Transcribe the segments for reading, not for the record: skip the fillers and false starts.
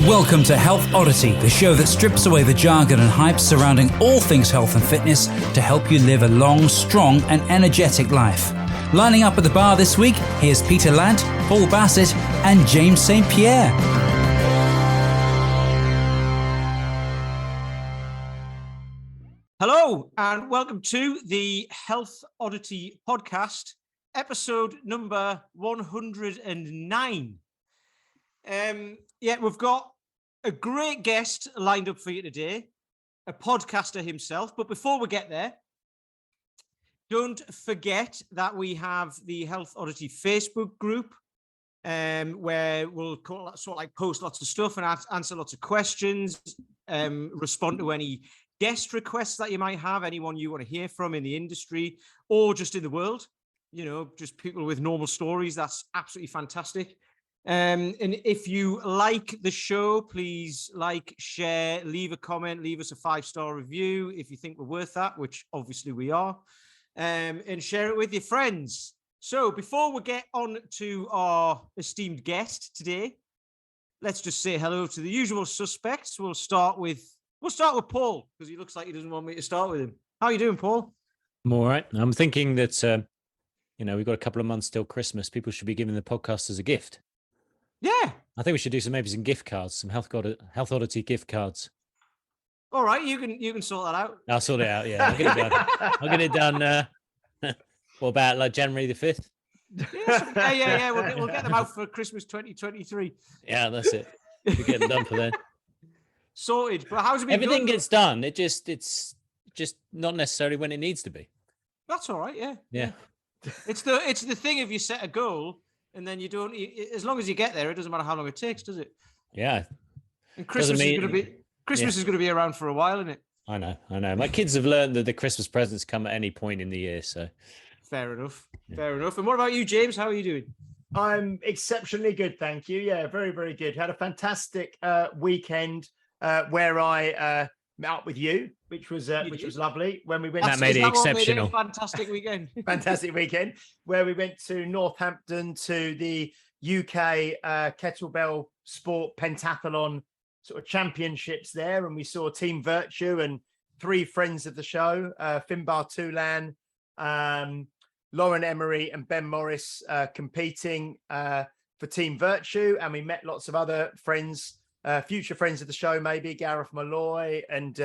Welcome to Health Oddity, the show that strips away the jargon and hype surrounding all things health and fitness to help you live a long, strong and energetic life. Lining up at the bar this week, here's Peter Lant, Paul Bassett and James St. Pierre. Hello and welcome to the Health Oddity podcast, episode number 109. We've got a great guest lined up for you today, a podcaster himself. But before we get there, don't forget that we have the Health Oddity Facebook group, where we'll post lots of stuff and answer lots of questions, respond to any guest requests that you might have, anyone you want to hear from in the industry or just in the world, just people with normal stories. That's absolutely fantastic. And if you like the show, please like, share, leave a comment, leave us a 5-star review if you think we're worth that, which obviously we are, and share it with your friends. So before we get on to our esteemed guest today, let's just say hello to the usual suspects. We'll start with Paul, because he looks like he doesn't want me to start with him. How are you doing, Paul? I'm all right. I'm thinking that, we've got a couple of months till Christmas. People should be giving the podcast as a gift. Yeah. I think we should do some gift cards, some Health Oddity gift cards. All right, you can sort that out. I'll sort it out, yeah. I'll get it done. I'll get it done, what about like January the 5th? Yeah. We'll get them out for Christmas 2023. Yeah, that's it. We'll get them done for then. Sorted. But how's it been? Everything gets done. It's just not necessarily when it needs to be. That's all right. Yeah. It's the thing if you set a goal and then you don't. As long as you get there, it doesn't matter how long it takes, does it? Yeah. And Christmas is going to be around for a while, isn't it? I know. My kids have learned that the Christmas presents come at any point in the year, so. Fair enough. And what about you, James? How are you doing? I'm exceptionally good, thank you. Yeah, very, very good. Had a fantastic weekend where I met up with you, which was lovely. When we went, that made it exceptional. Fantastic weekend. Fantastic weekend where we went to Northampton to the UK kettlebell sport pentathlon sort of championships there, and we saw Team Virtue and 3 friends of the show, Finbar Toulan, Lauren Emery and Ben Morris competing for Team Virtue, and we met lots of other friends, future friends of the show, maybe Gareth Malloy and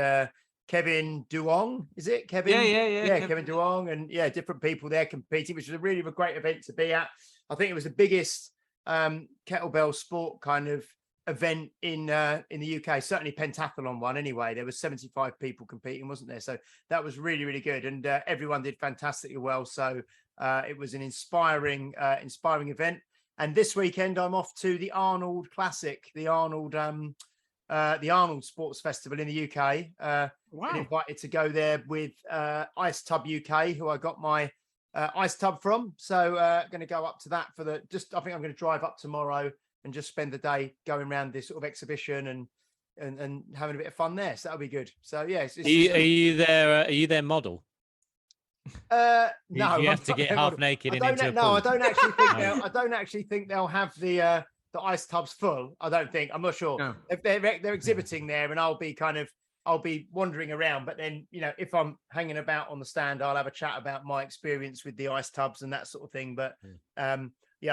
Kevin Duong. Is it Kevin? Yeah. Kevin Duong, and different people there competing, which was a really great event to be at. I think it was the biggest kettlebell sport kind of event in the UK, certainly pentathlon one anyway. There was 75 people competing, wasn't there? So that was really, really good, and everyone did fantastically well. So it was an inspiring event. And this weekend I'm off to the Arnold Classic, the Arnold Sports Festival in the UK. Wow. Been invited to go there with Ice Tub UK, who I got my ice tub from. So going to go up to that I think I'm going to drive up tomorrow and just spend the day going around this sort of exhibition and having a bit of fun there. So that'll be good. So yeah. Are you there? Are you their model? No, you have to get half naked and into a pool. No, I don't actually think I don't actually think they'll have the ice tubs full. I don't think. I'm not sure. No. If they're exhibiting there, and I'll be wandering around. But then if I'm hanging about on the stand, I'll have a chat about my experience with the ice tubs and that sort of thing. But I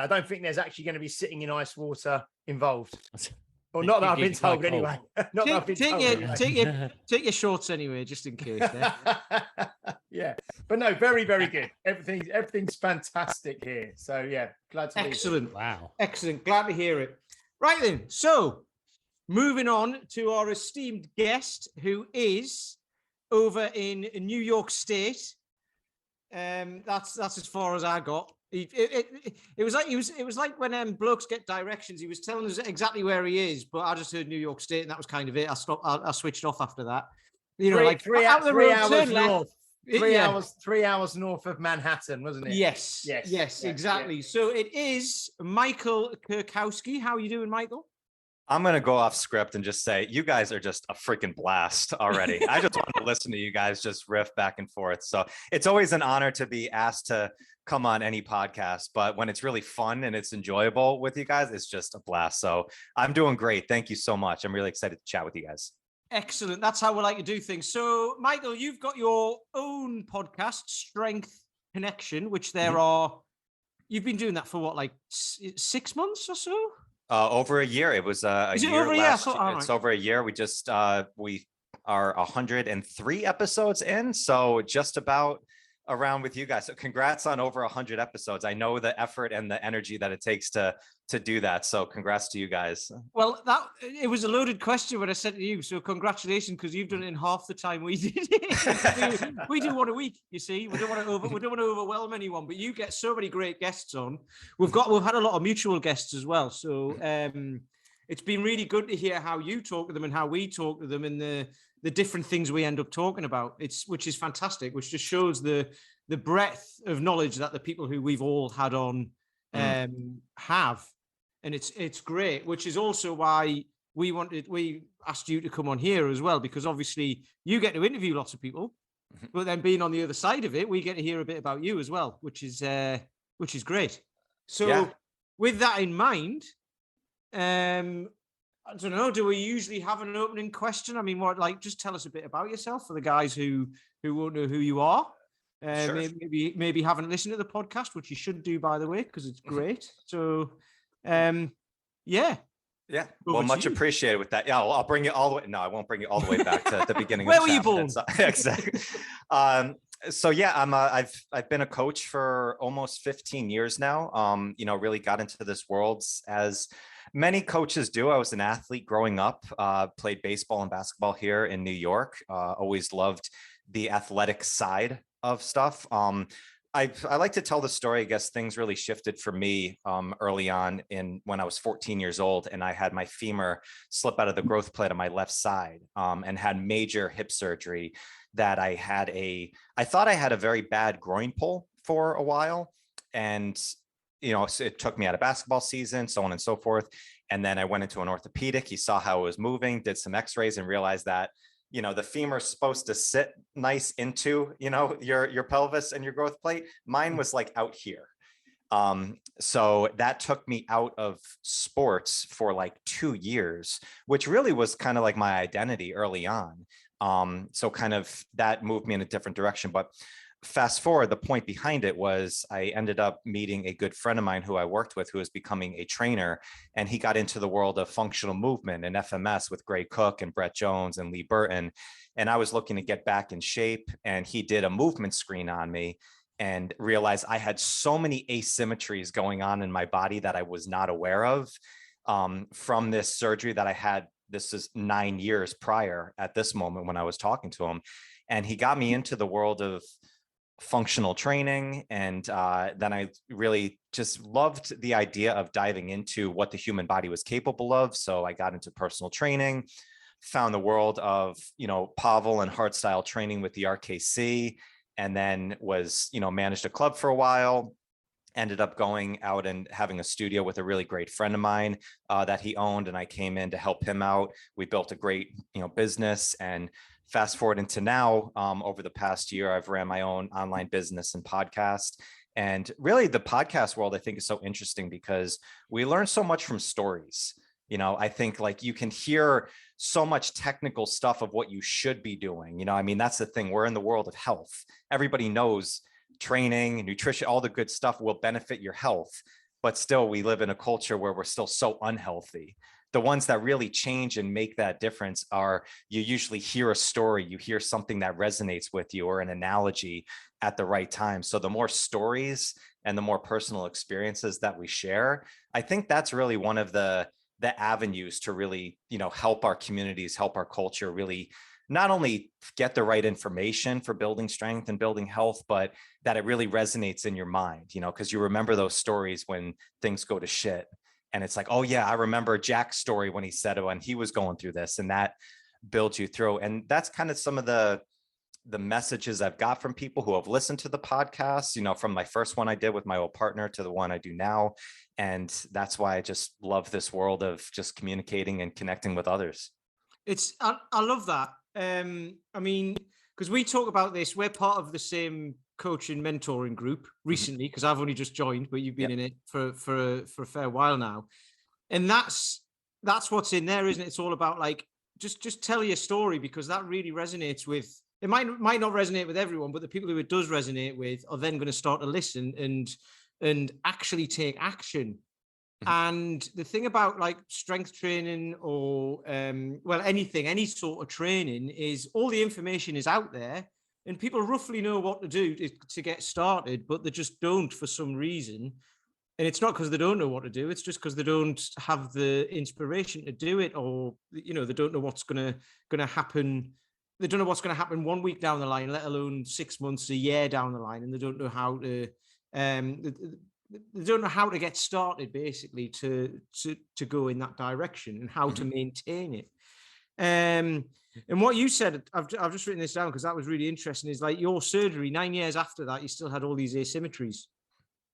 don't think there's actually going to be sitting in ice water involved. Or not that I've been told anyway. Take your shorts anyway, just in case. Yeah, but no, very, very good. Everything's fantastic here. So yeah, glad to be here. Excellent. Wow. Excellent. Glad to hear it. Right then. So moving on to our esteemed guest, who is over in New York State. That's as far as I got. It was like when blokes get directions. He was telling us exactly where he is, but I just heard New York State, and that was kind of it. I switched off after that. Three hours north. Left. 3 hours north of Manhattan, wasn't it? Yes, exactly. Yeah. So it is Micheal Kurkowski. How are you doing, Micheal? I'm going to go off script and just say you guys are just a freaking blast already. I just want to listen to you guys just riff back and forth. So it's always an honor to be asked to come on any podcast, but when it's really fun and it's enjoyable with you guys, it's just a blast. So I'm doing great. Thank you so much. I'm really excited to chat with you guys. Excellent. That's how we like to do things. So, Michael, you've got your own podcast, Strength Connection, which you've been doing that for what, like 6 months or so? Over a year. It was a Is it year over a year? last. All right. It's over a year. We just we are 103 episodes in, so just about around with you guys. So congrats on over 100 episodes. I know the effort and the energy that it takes to do that. So congrats to you guys. Well, it was a loaded question when I said to you. So congratulations, because you've done it in half the time we did it. we do one a week. You see, we don't want to overwhelm anyone. But you get so many great guests on. We've had a lot of mutual guests as well. So it's been really good to hear how you talk to them and how we talk to them and the different things we end up talking about. Which is fantastic. Which just shows the breadth of knowledge that the people who we've all had on have. And it's great, which is also why we asked you to come on here as well, because obviously you get to interview lots of people, but then being on the other side of it, we get to hear a bit about you as well, which is great. So with that in mind, I don't know, do we usually have an opening question? I mean, just tell us a bit about yourself for the guys who won't know who you are. Sure. Maybe haven't listened to the podcast, which you should do, by the way, because it's great. So yeah. Well, much appreciated with that. Yeah, I'll bring you all the way. No, I won't bring you all the way back to the beginning. Where were you born? Exactly. So yeah, I've been a coach for almost 15 years now. Really got into this world as many coaches do. I was an athlete growing up, played baseball and basketball here in New York. Always loved the athletic side of stuff. I like to tell the story. I guess things really shifted for me early on when I was 14 years old, and I had my femur slip out of the growth plate on my left side and had major hip surgery. That I thought I had a very bad groin pull for a while, and so it took me out of basketball season, so on and so forth. And then I went into an orthopedic. He saw how it was moving, did some X-rays, and realized that the femur is supposed to sit nice into, your pelvis and your growth plate. Mine was like out here. So that took me out of sports for like 2 years, which really was kind of like my identity early on. So kind of that moved me in a different direction. But fast forward, the point behind it was I ended up meeting a good friend of mine who I worked with, who was becoming a trainer, and he got into the world of functional movement and FMS with Gray Cook and Brett Jones and Lee Burton. And I was looking to get back in shape, and he did a movement screen on me and realized I had so many asymmetries going on in my body that I was not aware of from this surgery that I had. This is 9 years prior at this moment when I was talking to him. And he got me into the world of functional training. And then I really just loved the idea of diving into what the human body was capable of. So I got into personal training, found the world of, Pavel and hard style training with the RKC, and then was, managed a club for a while. Ended up going out and having a studio with a really great friend of mine that he owned, and I came in to help him out. We built a great, business, and fast forward into now, over the past year, I've ran my own online business and podcast. And really the podcast world, I think, is so interesting because we learn so much from stories. I think like you can hear so much technical stuff of what you should be doing. That's the thing. We're in the world of health. Everybody knows training, nutrition, all the good stuff will benefit your health. But still, we live in a culture where we're still so unhealthy. The ones that really change and make that difference are you usually hear a story, you hear something that resonates with you or an analogy at the right time. So the more stories and the more personal experiences that we share, I think that's really one of the avenues to really, help our communities, help our culture really not only get the right information for building strength and building health, but that it really resonates in your mind, because you remember those stories when things go to shit. And it's like, oh yeah, I remember Jack's story when he said it, when he was going through this, and that builds you through. And that's kind of some of the messages I've got from people who have listened to the podcast, from my first one I did with my old partner to the one I do now. And that's why I just love this world of just communicating and connecting with others. I love that. I mean, because we talk about this, we're part of the same coaching mentoring group recently, because I've only just joined, but you've been in it for a fair while now. And that's what's in there, isn't it? It's all about like, just tell your story, because that really resonates with, it might not resonate with everyone, but the people who it does resonate with are then going to start to listen and actually take action. And the thing about like strength training or anything, any sort of training, is all the information is out there and people roughly know what to do to get started, but they just don't for some reason. And it's not because they don't know what to do. It's just because they don't have the inspiration to do it, or, you know, they don't know what's going to happen. They don't know what's going to happen 1 week down the line, let alone 6 months, a year down the line. And they don't know how to, they don't know how to get started, basically, to go in that direction and how to maintain it. And what you said, I've just written this down because that was really interesting, is like your surgery, 9 years after that, you still had all these asymmetries.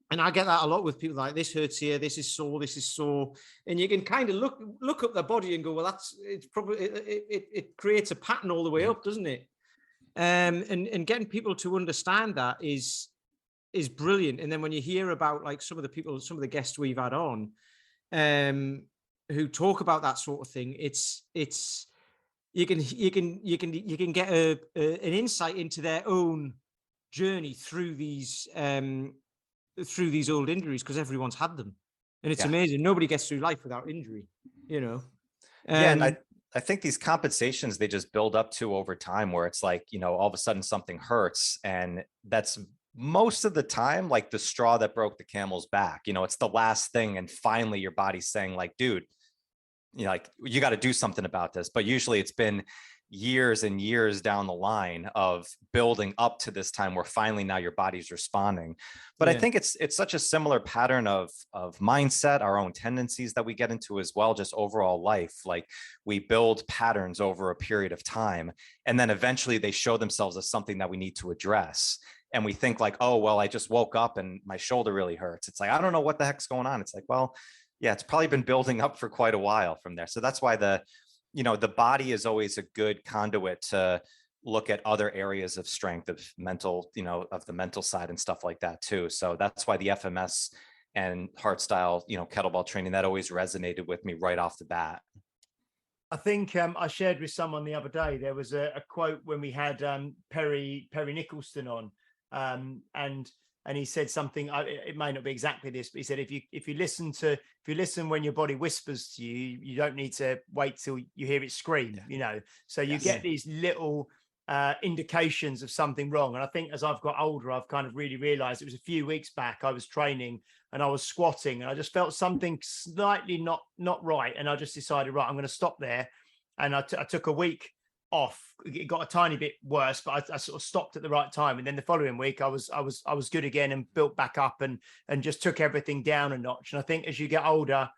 And I get that a lot with people, like, this hurts here, this is sore. And you can kind of look up their body and go, well, it's probably, it creates a pattern all the way up, doesn't it? And getting people to understand that is brilliant. And then when you hear about like some of the guests we've had on, who talk about that sort of thing, it's you can get an insight into their own journey through these old injuries, because everyone's had them, and it's amazing. Nobody gets through life without injury, you know. And I think these compensations, they just build up to over time, where it's like, you know, all of a sudden something hurts, and that's most of the time like the straw that broke the camel's back. You know, it's the last thing, and finally your body's saying like, dude, you know, like, you got to do something about this. But usually it's been years and years down the line of building up to this time where finally now your body's responding. But I think it's such a similar pattern of mindset, our own tendencies that we get into as well, just overall life. Like, we build patterns over a period of time, and then eventually they show themselves as something that we need to address. And we think like, oh, well, I just woke up and my shoulder really hurts. It's like, I don't know what the heck's going on. It's like, well, yeah, it's probably been building up for quite a while from there. So that's why the body is always a good conduit to look at other areas of strength, of mental, you know, of the mental side and stuff like that too. So that's why the FMS and heart style, you know, kettlebell training, that always resonated with me right off the bat. I think I shared with someone the other day, there was a quote when we had Perry Nicholson on, and he said something, it may not be exactly this, but he said, if you listen when your body whispers to you, you don't need to wait till you hear it scream, you know. So you get these little indications of something wrong. And I think as I've got older, I've kind of really realized, it was a few weeks back, I was training and I was squatting and I just felt something slightly not right. And I just decided, right, I'm going to stop there. And I took a week off. It got a tiny bit worse, but I sort of stopped at the right time. And then the following week I was good again and built back up and just took everything down a notch. And I think as you get older,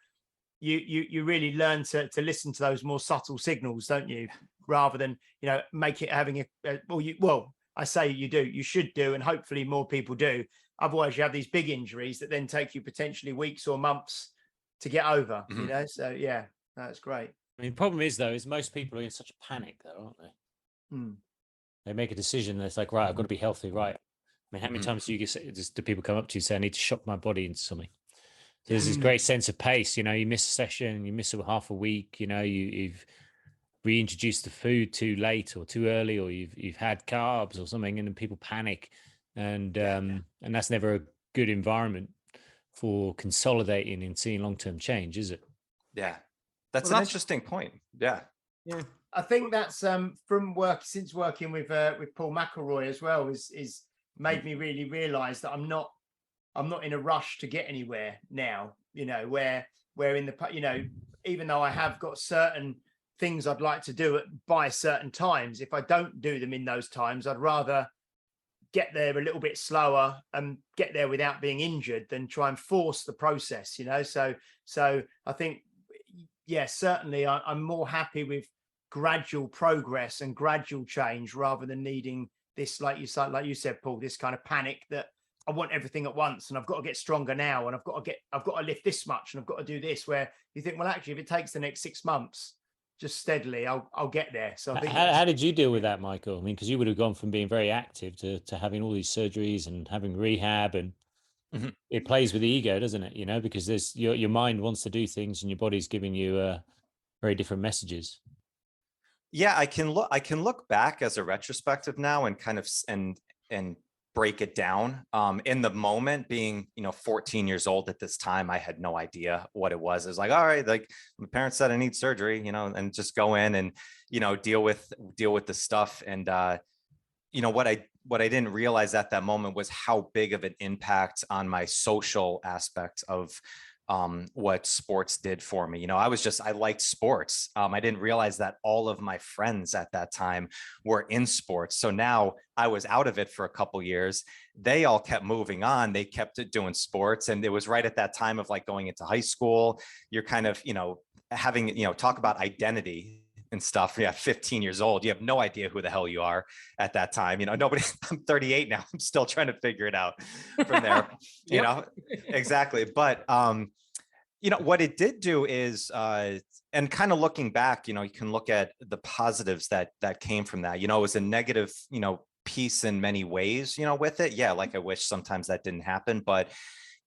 you really learn to listen to those more subtle signals, don't you? Rather than, you know, make it having I say you should do, and hopefully more people do. Otherwise you have these big injuries that then take you potentially weeks or months to get over, you know? So yeah, that's great. I mean, the problem is, though, is most people are in such a panic, though, aren't they? They make a decision and it's like, right, I've got to be healthy, right? I mean, how many times do people come up to you and say, I need to shock my body into something? So there's this great sense of pace. You know, you miss a session, you miss half a week, you know, you've reintroduced the food too late or too early, or you've had carbs or something, and then people panic. And that's never a good environment for consolidating and seeing long-term change, is it? Yeah. That's an interesting point. Yeah. I think that's from working with Paul McElroy as well is made me really realize that I'm not in a rush to get anywhere now, you know, where in the, you know, even though I have got certain things I'd like to do by certain times, if I don't do them in those times, I'd rather get there a little bit slower and get there without being injured than try and force the process, you know. So I think, yes, certainly I'm more happy with gradual progress and gradual change rather than needing this, like you said, Paul, this kind of panic that I want everything at once, and I've got to get stronger now, and I've got to lift this much, and I've got to do this. Where you think, well, actually, if it takes the next 6 months, just steadily, I'll get there. So I think how did you deal with that, Michael? I mean, because you would have gone from being very active to having all these surgeries and having rehab, and it plays with the ego, doesn't it? You know, because there's your mind wants to do things, and your body's giving you very different messages. Yeah, I can look back as a retrospective now and kind of and break it down. In the moment, being 14 years old at this time, I had no idea what it was. It was like, all right, like my parents said I need surgery, and just go in and deal with the stuff. And what I didn't realize at that moment was how big of an impact on my social aspect of what sports did for me. I liked sports. I didn't realize that all of my friends at that time were in sports. So now I was out of it for a couple years. They all kept moving on. They kept doing sports. And it was right at that time of like going into high school. You're kind of, having, talk about identity and stuff. Yeah, 15 years old. You have no idea who the hell you are at that time. Nobody, I'm 38 now. I'm still trying to figure it out from there, exactly. But, what it did do is, and kind of looking back, you can look at the positives that came from that. It was a negative, piece in many ways, with it. Yeah. Like I wish sometimes that didn't happen, but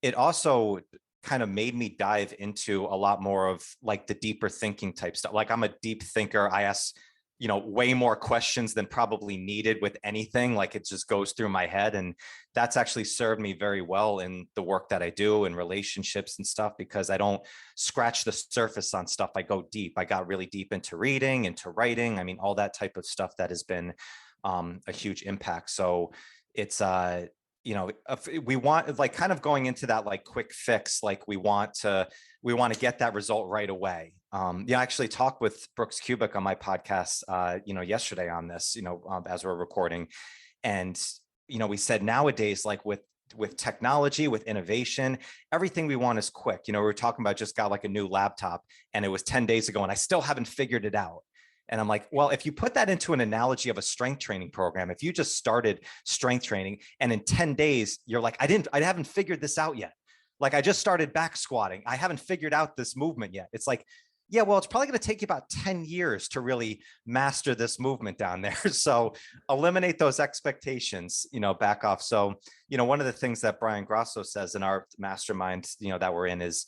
it also kind of made me dive into a lot more of like the deeper thinking type stuff. Like I'm a deep thinker. I ask, way more questions than probably needed with anything. Like it just goes through my head. And that's actually served me very well in the work that I do in relationships and stuff, because I don't scratch the surface on stuff. I go deep. I got really deep into reading, into writing. I mean, all that type of stuff that has been a huge impact. So it's, we want, like, kind of going into that like quick fix, like we want to get that result right away. I actually talked with Brooks Kubik on my podcast, yesterday on this, as we're recording, and we said nowadays, like with technology, with innovation, everything we want is quick. We were talking about just got like a new laptop, and it was 10 days ago, and I still haven't figured it out. And I'm like, well, if you put that into an analogy of a strength training program, if you just started strength training and in 10 days, you're like, I haven't figured this out yet. Like I just started back squatting. I haven't figured out this movement yet. It's like, yeah, well, it's probably going to take you about 10 years to really master this movement down there. So eliminate those expectations, back off. So, one of the things that Brian Grosso says in our mastermind, that we're in is,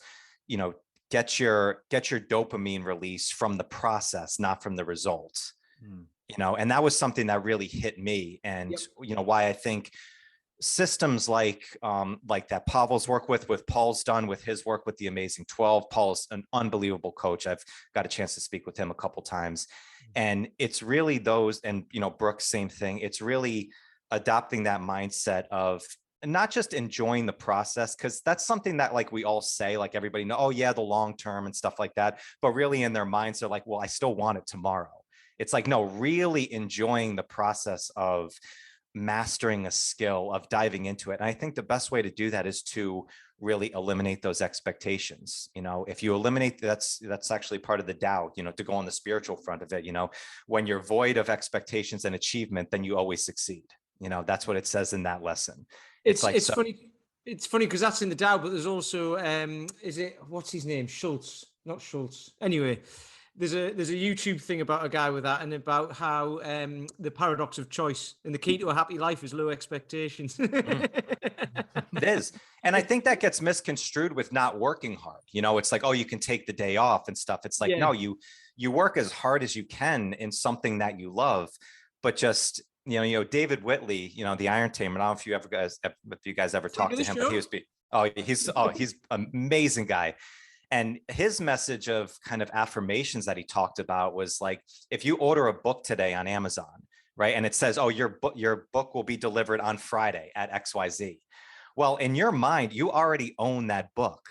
get your dopamine release from the process, not from the results. And that was something that really hit me. And, why I think systems like that Pavel's work with Paul's done with his work with the Amazing 12. Paul's an unbelievable coach. I've got a chance to speak with him a couple times. And it's really those, and, Brooks, same thing. It's really adopting that mindset of not just enjoying the process, because that's something that like we all say, like everybody know, oh yeah, the long term and stuff like that. But really in their minds, they're like, well, I still want it tomorrow. It's like, no, really enjoying the process of mastering a skill, of diving into it. And I think the best way to do that is to really eliminate those expectations. If you eliminate, that's actually part of the Tao, to go on the spiritual front of it. When you're void of expectations and achievement, then you always succeed. That's what it says in that lesson. It's funny. It's funny because that's in the Tao, but there's also what's his name? Schultz, not Schultz. Anyway, there's a YouTube thing about a guy with that, and about how the paradox of choice and the key to a happy life is low expectations. It is. And I think that gets misconstrued with not working hard. It's like, oh, you can take the day off and stuff. It's like, no, you work as hard as you can in something that you love, but just, David Whitley, the Iron Tamer. I don't know if you guys ever talked to him, but he's an amazing guy. And his message of kind of affirmations that he talked about was like, if you order a book today on Amazon, right, and it says, oh, your book will be delivered on Friday at XYZ. Well, in your mind, you already own that book.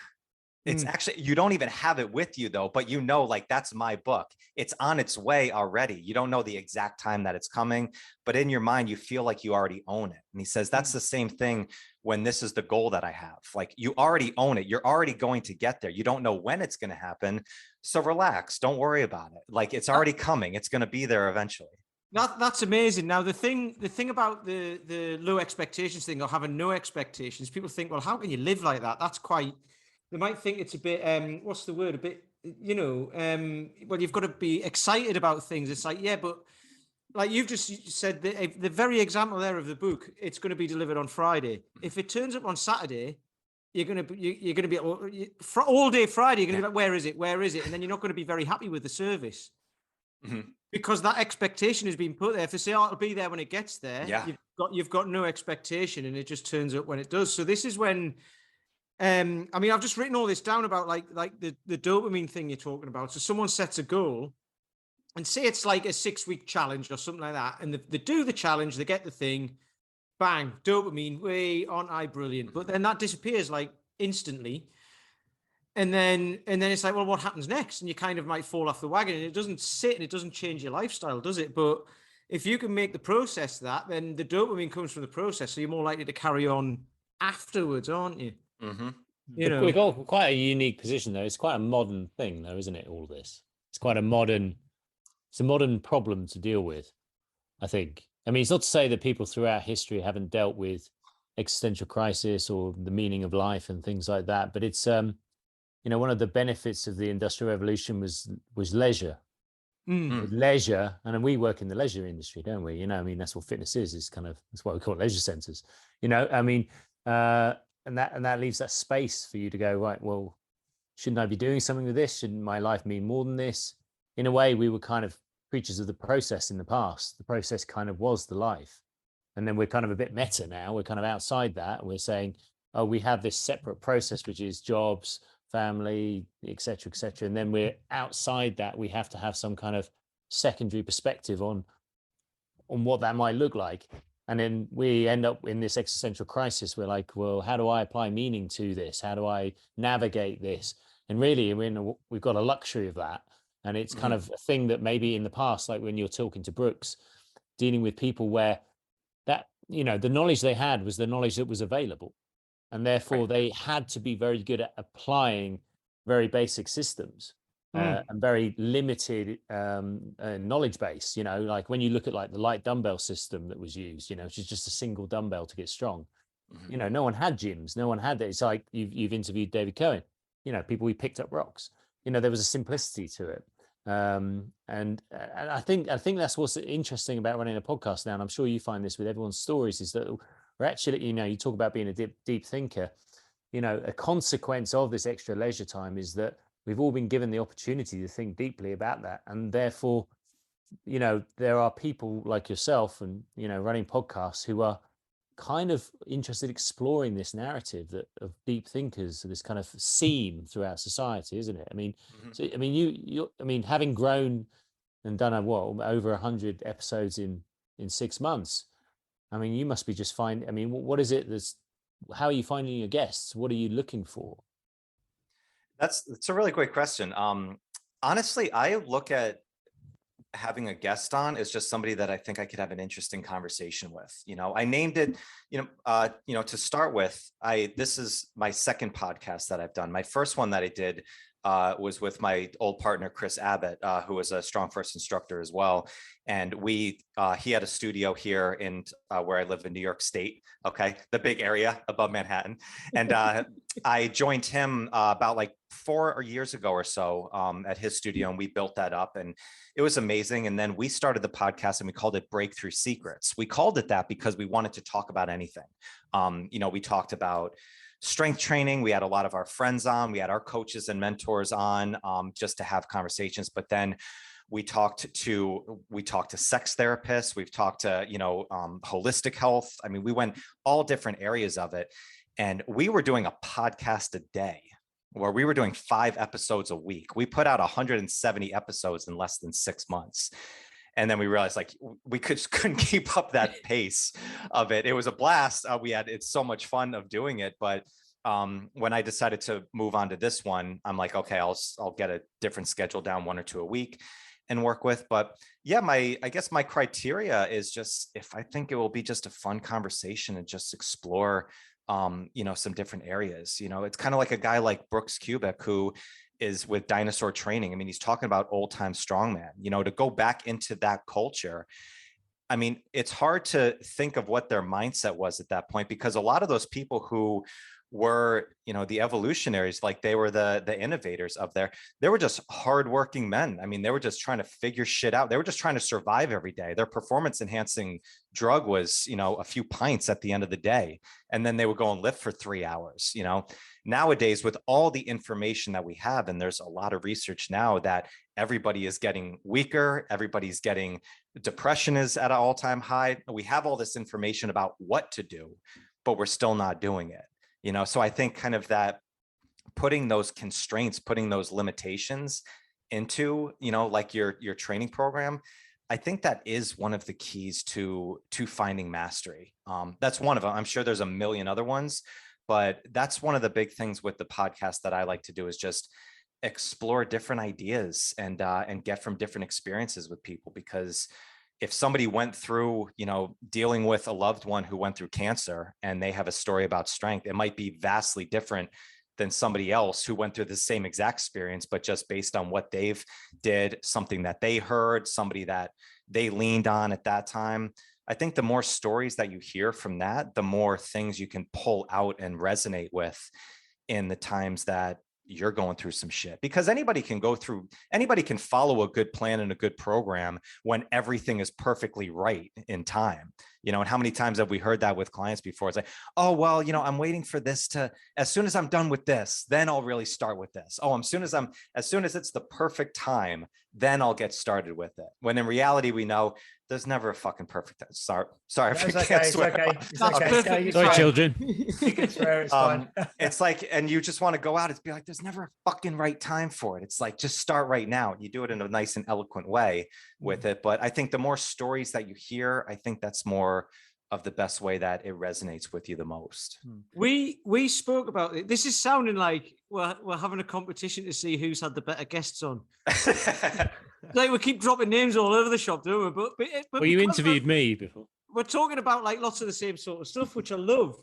It's actually, you don't even have it with you though, but like, that's my book. It's on its way already. You don't know the exact time that it's coming, but in your mind, you feel like you already own it. And he says, that's the same thing when this is the goal that I have. Like, you already own it. You're already going to get there. You don't know when it's going to happen. So relax. Don't worry about it. Like, it's already coming. It's going to be there eventually. That's amazing. Now the thing about the low expectations thing, or having no expectations, people think, well, how can you live like that? That's quite. They might think it's a bit. What's the word? A bit. Well, you've got to be excited about things. It's like, yeah, but like you've just said, the very example there of the book, it's going to be delivered on Friday. If it turns up on Saturday, you're going to be all day Friday. You're going to be like, where is it? Where is it? And then you're not going to be very happy with the service. Mm-hmm. Because that expectation has been put there. If they say, "Oh, it'll be there when it gets there," you've got no expectation, and it just turns up when it does. So this is when, I mean, I've just written all this down about like the dopamine thing you're talking about. So someone sets a goal, and say it's like a 6-week challenge or something like that, and they do the challenge, they get the thing, bang, dopamine, way, aren't I brilliant? But then that disappears like instantly. And then it's like, well, what happens next? And you kind of might fall off the wagon, and it doesn't sit and it doesn't change your lifestyle, does it? But if you can make the process that, then the dopamine comes from the process. So you're more likely to carry on afterwards, aren't you? Mm-hmm. We've got quite a unique position though. It's quite a modern thing though, isn't it? All this. It's a modern problem to deal with, I think. I mean, it's not to say that people throughout history haven't dealt with existential crisis or the meaning of life and things like that. But it's, one of the benefits of the Industrial Revolution was leisure. Leisure, and we work in the leisure industry, don't we? I mean, that's what fitness is. It's that's what we call leisure centers. I mean, and that leaves that space for you to go, right, well, shouldn't I be doing something with this? Shouldn't my life mean more than this? In a way, we were kind of creatures of the process in the past. The process kind of was the life. And then we're kind of a bit meta now. We're kind of outside that. We're saying, oh, we have this separate process, which is jobs, family, et cetera, et cetera. And then we're outside that. We have to have some kind of secondary perspective on what that might look like. And then we end up in this existential crisis. We're like, well, how do I apply meaning to this? How do I navigate this? And really, we've got a luxury of that. And it's kind of a thing that maybe in the past, like when you're talking to Brooks, dealing with people where that, the knowledge they had was the knowledge that was available. And therefore they had to be very good at applying very basic systems and very limited knowledge base, like when you look at like the light dumbbell system that was used, which is just a single dumbbell to get strong. No one had gyms, no one had that. It's like you've interviewed David Cohen, people we picked up rocks, there was a simplicity to it. And I think that's what's interesting about running a podcast now. And I'm sure you find this with everyone's stories is that we're actually, you talk about being a deep thinker, a consequence of this extra leisure time is that we've all been given the opportunity to think deeply about that. And therefore, there are people like yourself and, running podcasts who are kind of interested in exploring this narrative of deep thinkers, this kind of seam throughout society, isn't it? I mean, so, I mean, you having grown and done over 100 episodes in 6 months, I mean, you must be just what is it how are you finding your guests? What are you looking for? That's a really great question. Honestly, I look at having a guest on is just somebody that I think I could have an interesting conversation with. I named it, to start with, this is my second podcast that I've done. My first one that I did was with my old partner, Chris Abbott, who was a Strong First instructor as well. And he had a studio here in where I live in New York State. Okay. The big area above Manhattan. And I joined him about like 4 years ago or so at his studio, and we built that up and it was amazing. And then we started the podcast and we called it Breakthrough Secrets. We called it that because we wanted to talk about anything. We talked about strength training. We had a lot of our friends on, we had our coaches and mentors on just to have conversations. But then we talked to sex therapists. We've talked to, holistic health. I mean, we went all different areas of it. And we were doing a podcast a day where we were doing 5 episodes a week. We put out 170 episodes in less than 6 months. And then we realized like we couldn't keep up that pace of it. It was a blast. It's so much fun of doing it. But when I decided to move on to this one, I'm like, okay, I'll get a different schedule down, 1 or 2 a week and work with. But yeah, I guess my criteria is just if I think it will be just a fun conversation and just explore some different areas. It's kind of like a guy like Brooks Kubik who is with Dinosaur Training. I mean, he's talking about old time strongman, to go back into that culture I mean, it's hard to think of what their mindset was at that point, because a lot of those people who were, the evolutionaries, like they were the innovators of they were just hardworking men. I mean, they were just trying to figure shit out. They were just trying to survive every day. Their performance enhancing drug was, a few pints at the end of the day. And then they would go and lift for 3 hours. Nowadays, with all the information that we have, and there's a lot of research now that everybody is getting weaker, everybody's getting, depression is at an all-time high. We have all this information about what to do, but we're still not doing it. So I think kind of that putting those constraints, putting those limitations into, like your training program, I think that is one of the keys to finding mastery. That's one of them. I'm sure there's a million other ones, but that's one of the big things with the podcast that I like to do, is just explore different ideas and get from different experiences with people. Because if somebody went through, dealing with a loved one who went through cancer and they have a story about strength, it might be vastly different than somebody else who went through the same exact experience, but just based on what they've did, something that they heard, somebody that they leaned on at that time. I think the more stories that you hear from that, the more things you can pull out and resonate with in the times that you're going through some shit. Because anybody can follow a good plan and a good program when everything is perfectly right in time. And how many times have we heard that with clients before? It's like, oh, well, I'm waiting for this as soon as I'm done with this, then I'll really start with this. Oh, as soon as it's the perfect time, then I'll get started with it. When in reality, we know there's never a fucking perfect time. Sorry. It's okay. Sorry, children. You can swear, it's fine. It's like, and you just want to go out and be like, there's never a fucking right time for it. It's like, just start right now. You do it in a nice and eloquent way with it. But I think the more stories that you hear, I think that's more of the best way that it resonates with you the most. We spoke about it. This is sounding like we're having a competition to see who's had the better guests on. Like we keep dropping names all over the shop, don't we? But well, you interviewed me before. We're talking about like lots of the same sort of stuff, which I love.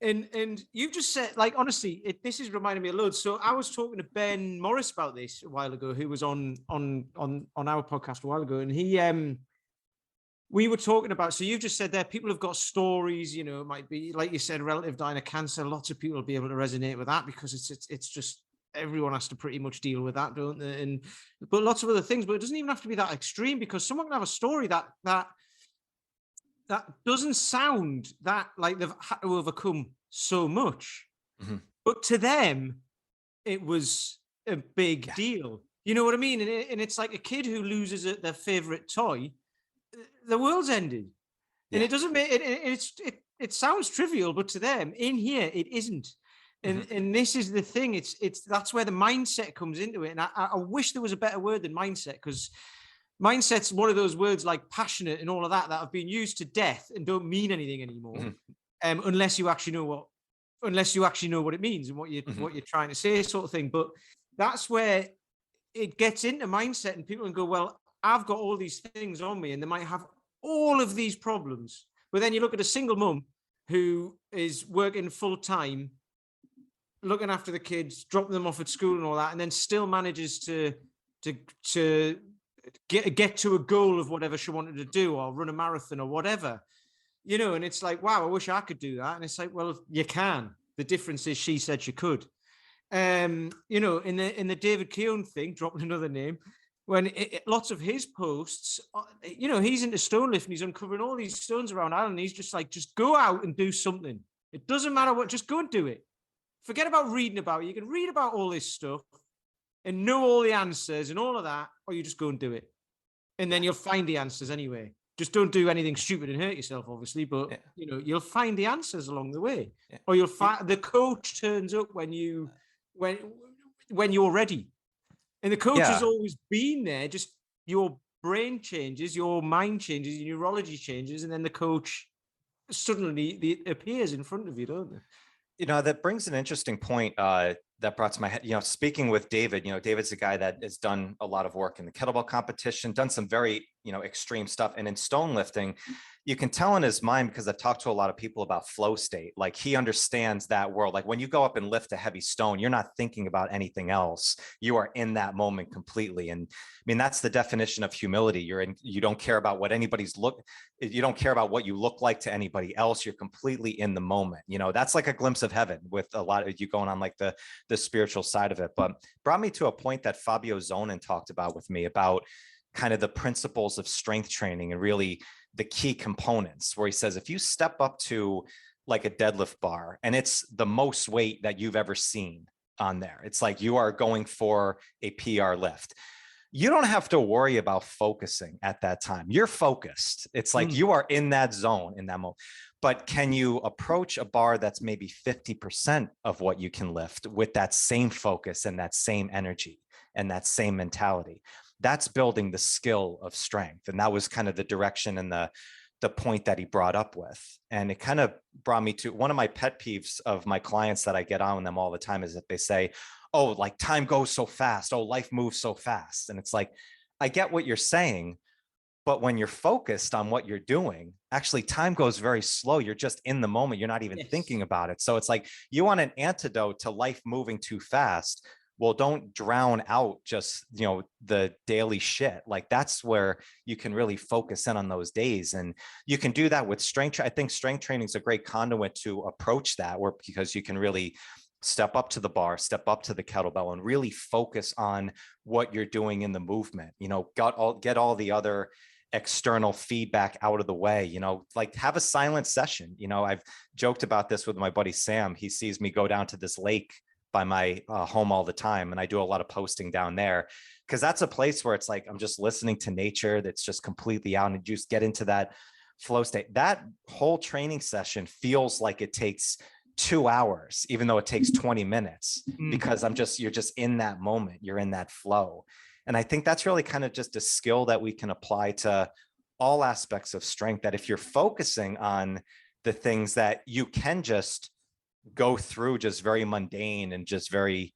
And you just said, like, honestly, this is reminding me of loads. So I was talking to Ben Morris about this a while ago, who was on our podcast a while ago, and we were talking about, so you've just said there, people have got stories, it might be, like you said, relative dying of cancer. Lots of people will be able to resonate with that because it's just, everyone has to pretty much deal with that, don't they? But lots of other things, but it doesn't even have to be that extreme, because someone can have a story that doesn't sound that like they've had to overcome so much, but to them, it was a big deal. You know what I mean? And it's like a kid who loses their favorite toy. The world's ended, and it doesn't make it. It sounds trivial, but to them in here, it isn't. And this is the thing. That's where the mindset comes into it. And I wish there was a better word than mindset, because mindset's one of those words like passionate and all of that have been used to death and don't mean anything anymore, unless you actually know what it means and what you're trying to say, sort of thing. But that's where it gets into mindset, and people can go, well, I've got all these things on me, and they might have all of these problems. But then you look at a single mum who is working full time, looking after the kids, dropping them off at school and all that, and then still manages to get to a goal of whatever she wanted to do, or run a marathon or whatever, and it's like, wow, I wish I could do that. And it's like, well, you can. The difference is she said she could. In the David Keown thing, dropping another name, when lots of his posts, he's into stone lifting, he's uncovering all these stones around Ireland. He's just like, just go out and do something. It doesn't matter what, just go and do it. Forget about reading about it. You can read about all this stuff and know all the answers and all of that, or you just go and do it. And then you'll find the answers anyway. Just don't do anything stupid and hurt yourself, obviously, but you'll find the answers along the way. Or you'll find the coach turns up when you're ready. And the coach has always been there, just your brain changes, your mind changes, your neurology changes, and then the coach suddenly appears in front of you, don't they? That brings an interesting point that brought to my head. Speaking with David, David's a guy that has done a lot of work in the kettlebell competition, done some very extreme stuff. And in stone lifting, you can tell in his mind, because I've talked to a lot of people about flow state, like he understands that world. Like when you go up and lift a heavy stone, you're not thinking about anything else. You are in that moment completely. And I mean, that's the definition of humility. You don't care about what you don't care about what you look like to anybody else. You're completely in the moment. That's like a glimpse of heaven with a lot of you going on like the spiritual side of it. But brought me to a point that Fabio Zonin talked about with me about kind of the principles of strength training and really the key components, where he says, if you step up to like a deadlift bar and it's the most weight that you've ever seen on there, it's like you are going for a PR lift. You don't have to worry about focusing at that time. You're focused. It's like you are in that zone in that moment. But can you approach a bar that's maybe 50% of what you can lift with that same focus and that same energy and that same mentality? That's building the skill of strength. And that was kind of the direction and the point that he brought up with. And it kind of brought me to one of my pet peeves of my clients that I get on them all the time, is that they say, oh, like time goes so fast. Oh, life moves so fast. And it's like, I get what you're saying, but when you're focused on what you're doing, actually time goes very slow. You're just in the moment. You're not even thinking about it. So it's like, you want an antidote to life moving too fast. Well, don't drown out just, the daily shit. Like that's where you can really focus in on those days. And you can do that with strength. I think strength training is a great conduit to approach that, because you can really step up to the bar, step up to the kettlebell, and really focus on what you're doing in the movement. Get all the other external feedback out of the way, like have a silent session. I've joked about this with my buddy Sam. He sees me go down to this lake by my home all the time. And I do a lot of posting down there, because that's a place where it's like, I'm just listening to nature. That's just completely out, and just get into that flow state. That whole training session feels like it takes 2 hours, even though it takes 20 minutes, because you're just in that moment. You're in that flow. And I think that's really kind of just a skill that we can apply to all aspects of strength, that if you're focusing on the things that you can just go through, just very mundane and just very,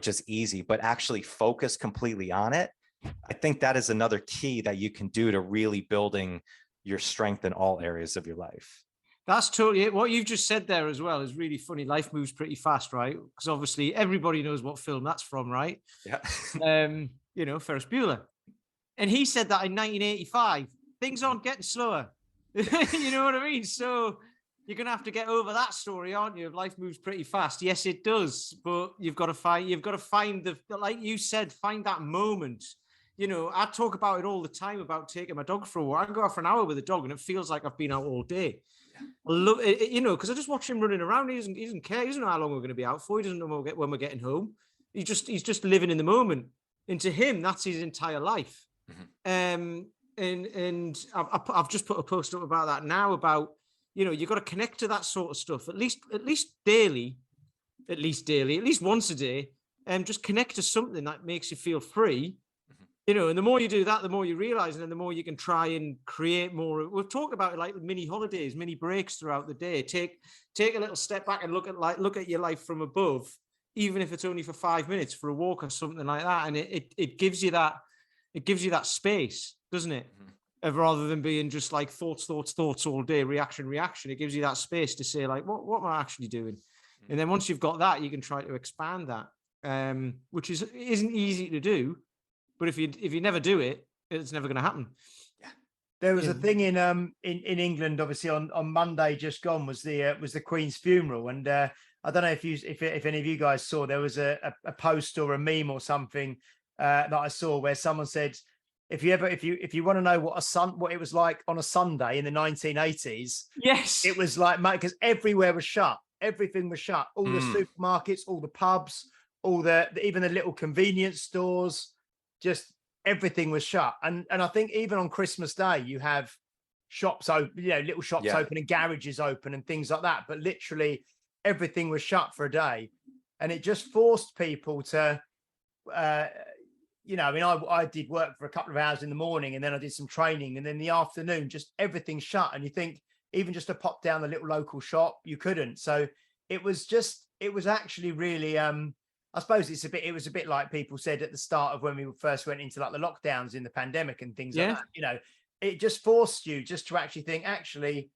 just easy, but actually focus completely on it. I think that is another key that you can do to really building your strength in all areas of your life. That's totally it. What you've just said there as well is really funny. Life moves pretty fast, right? Because obviously everybody knows what film that's from, right? Yeah. Ferris Bueller. And he said that in 1985. Things aren't getting slower. You know what I mean? So you're going to have to get over that story, aren't you? If life moves pretty fast. Yes, it does. But you've got to find like you said, find that moment. I talk about it all the time about taking my dog for a walk. I can go out for an hour with a dog and it feels like I've been out all day. Because I just watch him running around. He doesn't care. He doesn't know how long we're going to be out for. He doesn't know when we're getting home. He's just living in the moment. And to him, that's his entire life. And I've just put a post up about that now, about, you've got to connect to that sort of stuff, at least daily, at least once a day, and just connect to something that makes you feel free. And the more you do that, the more you realize, and then the more you can try and create more. We've talked about it, like mini holidays, mini breaks throughout the day. Take a little step back and look at your life from above, even if it's only for 5 minutes for a walk or something like that. And it gives you that space, doesn't it? Rather than being just like thoughts all day, reaction. It gives you that space to say, like, what am I actually doing? And then once you've got that, you can try to expand that, which isn't easy to do. But if you never do it, it's never going to happen. Yeah. There was a thing in England, obviously on Monday just gone was the Queen's funeral, and I don't know if any of you guys saw, there was a post or a meme or something that I saw where someone said, if you want to know what it was like on a Sunday in the 1980s, yes, it was like, mate, because everywhere was shut, everything was shut, all the supermarkets, all the pubs, even the little convenience stores. Just everything was shut. And I think even on Christmas Day, you have shops open, little shops open and garages open and things like that. But literally everything was shut for a day. And it just forced people to, I did work for a couple of hours in the morning, and then I did some training, and then in the afternoon, just everything shut. And you think even just to pop down the little local shop, you couldn't. So it was actually really, I I suppose it was a bit like people said at the start of when we first went into like the lockdowns in the pandemic and things like that, you know, it just forced you just to actually think, actually,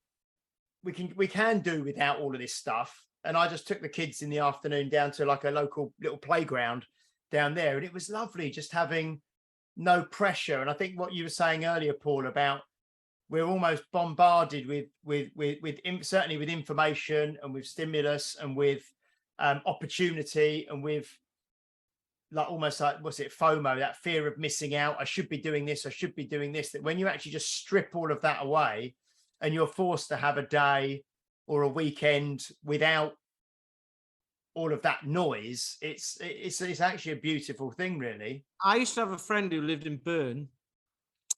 we can do without all of this stuff. And I just took the kids in the afternoon down to like a local little playground down there. And it was lovely just having no pressure. And I think what you were saying earlier, Paul, about we're almost bombarded certainly with information and with stimulus and with opportunity and with like almost like, what's it, FOMO, that fear of missing out. I should be doing this. I should be doing this. That when you actually just strip all of that away and you're forced to have a day or a weekend without all of that noise, it's actually a beautiful thing, really. I used to have a friend who lived in Bern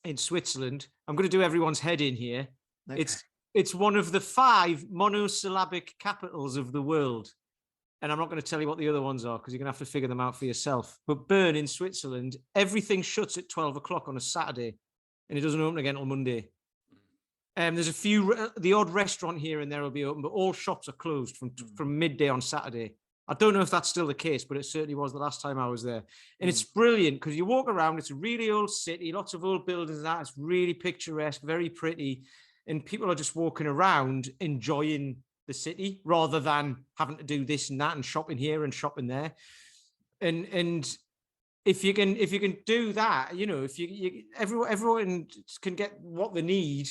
in Switzerland. I'm going to do everyone's head in here. Okay. It's one of the 5 monosyllabic capitals of the world. And I'm not going to tell you what the other ones are because you're going to have to figure them out for yourself. But Bern in Switzerland, everything shuts at 12 o'clock on a Saturday and it doesn't open again on Monday. There's a few, the odd restaurant here and there will be open, but all shops are closed from midday on Saturday. I don't know if that's still the case, but it certainly was the last time I was there. And it's brilliant because you walk around, it's a really old city, lots of old buildings and that. It's really picturesque, very pretty. And people are just walking around enjoying the city rather than having to do this and that and shopping here and shopping there. And if you can do that, you know, if everyone can get what they need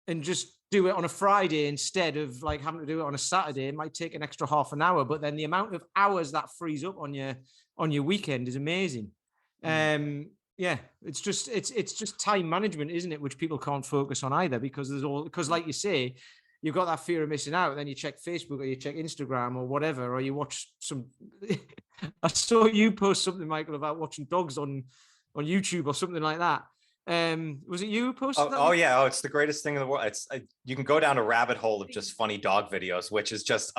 and just do it on a Friday instead of like having to do it on a Saturday, it might take an extra half an hour, but then the amount of hours that frees up on your weekend is amazing. Yeah, it's just time management, isn't it? Which people can't focus on either because like you say, you've got that fear of missing out. Then you check Facebook or you check Instagram or whatever, or you watch some. I saw you post something, Michael, about watching dogs on YouTube or something like that. Was it you who posted that? Oh yeah. Oh, it's the greatest thing in the world. You can go down a rabbit hole of just funny dog videos, which is just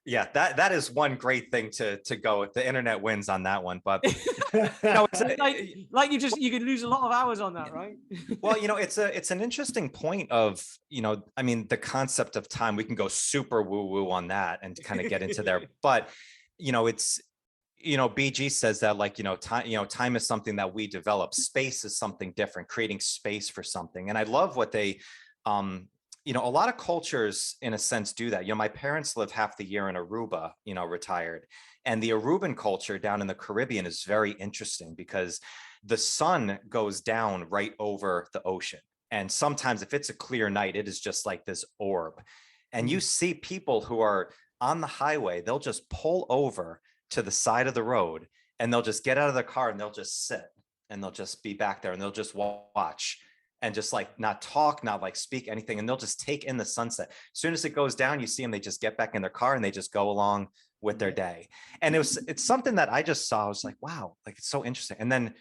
that is one great thing to go. The internet wins on that one, but you could lose a lot of hours on that, right? Well, it's an interesting point of, I mean, the concept of time. We can go super woo on that and kind of get into there, but it's. BG says that time is something that we develop. Space is something different, creating space for something. And I love what they, a lot of cultures in a sense do that. My parents live half the year in Aruba, retired. And the Aruban culture down in the Caribbean is very interesting because the sun goes down right over the ocean. And sometimes if it's a clear night, it is just like this orb. And you see people who are on the highway, they'll just pull over to the side of the road and they'll just get out of their car and they'll just sit and they'll just be back there and they'll just watch and just like not talk, not like speak anything. And they'll just take in the sunset. As soon as it goes down, you see them, they just get back in their car and they just go along with their day. And it's something that I just saw. I was like, wow, like it's so interesting. And then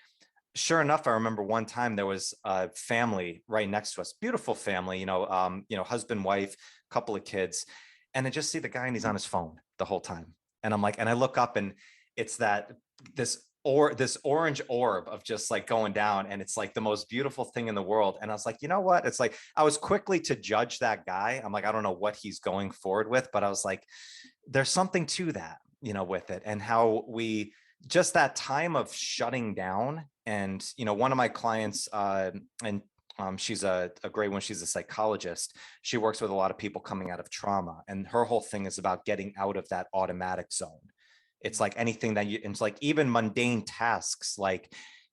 sure enough, I remember one time there was a family right next to us, beautiful family, husband, wife, couple of kids. And I just see the guy and he's on his phone the whole time. And I'm like, and I look up and it's this orange orb of just like going down. And it's like the most beautiful thing in the world. And I was like, you know what? It's like, I was quickly to judge that guy. I'm like, I don't know what he's going forward with, but I was like, there's something to that, with it and how we just that time of shutting down. And, one of my clients, she's a great one. She's a psychologist. She works with a lot of people coming out of trauma. And her whole thing is about getting out of that automatic zone. It's like anything it's like even mundane tasks like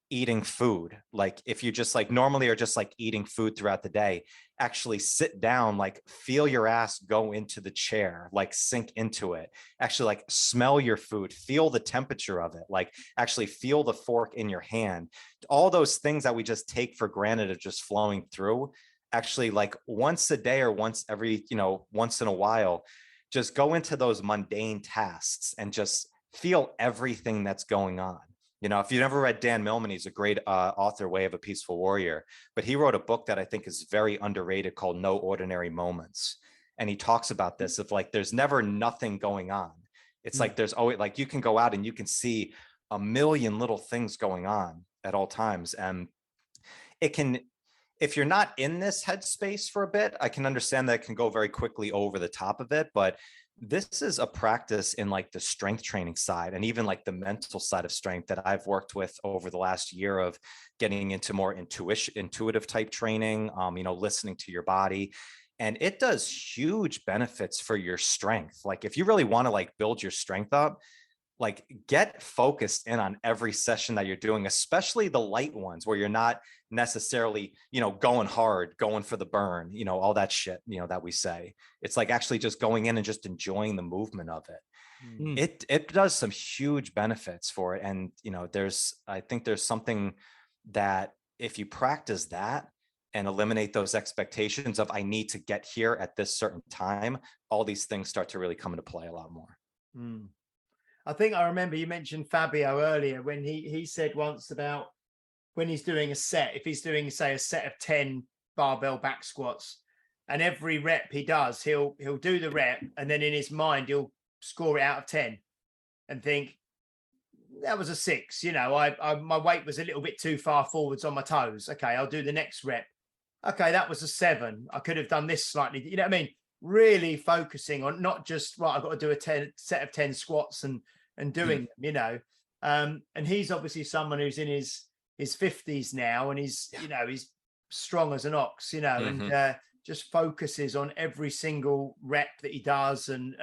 eating food. Like if you just like normally are just like eating food throughout the day, actually sit down, like feel your ass go into the chair, like sink into it, actually like smell your food, feel the temperature of it, like actually feel the fork in your hand. All those things that we just take for granted of just flowing through, actually like once a day or once every, once in a while, just go into those mundane tasks and just feel everything that's going on. If you've never read Dan Millman, he's a great author, Way of a Peaceful Warrior, but he wrote a book that I think is very underrated called No Ordinary Moments. And he talks about this of like, there's never nothing going on. It's like, there's always like, you can go out and you can see a million little things going on at all times. And it can, if you're not in this headspace for a bit, I can understand that it can go very quickly over the top of it. But this is a practice in like the strength training side and even like the mental side of strength that I've worked with over the last year of getting into more intuitive type training, listening to your body. And it does huge benefits for your strength. Like if you really want to like build your strength up, like get focused in on every session that you're doing, especially the light ones where you're not necessarily, going hard, going for the burn, all that shit, that we say. It's like actually just going in and just enjoying the movement of it. It does some huge benefits for it. And, I think there's something that if you practice that and eliminate those expectations of I need to get here at this certain time, all these things start to really come into play a lot more. I think I remember you mentioned Fabio earlier when he said once about when he's doing a set, if he's doing, say, a set of 10 barbell back squats, and every rep he does, he'll do the rep, and then in his mind, he'll score it out of 10 and think, that was a 6. My weight was a little bit too far forwards on my toes. Okay, I'll do the next rep. Okay, that was a 7. I could have done this slightly. You know what I mean? Really focusing on not just, I've got to do a set of 10 squats and doing them, and he's obviously someone who's in his 50s now, and he's strong as an ox, and just focuses on every single rep that he does, and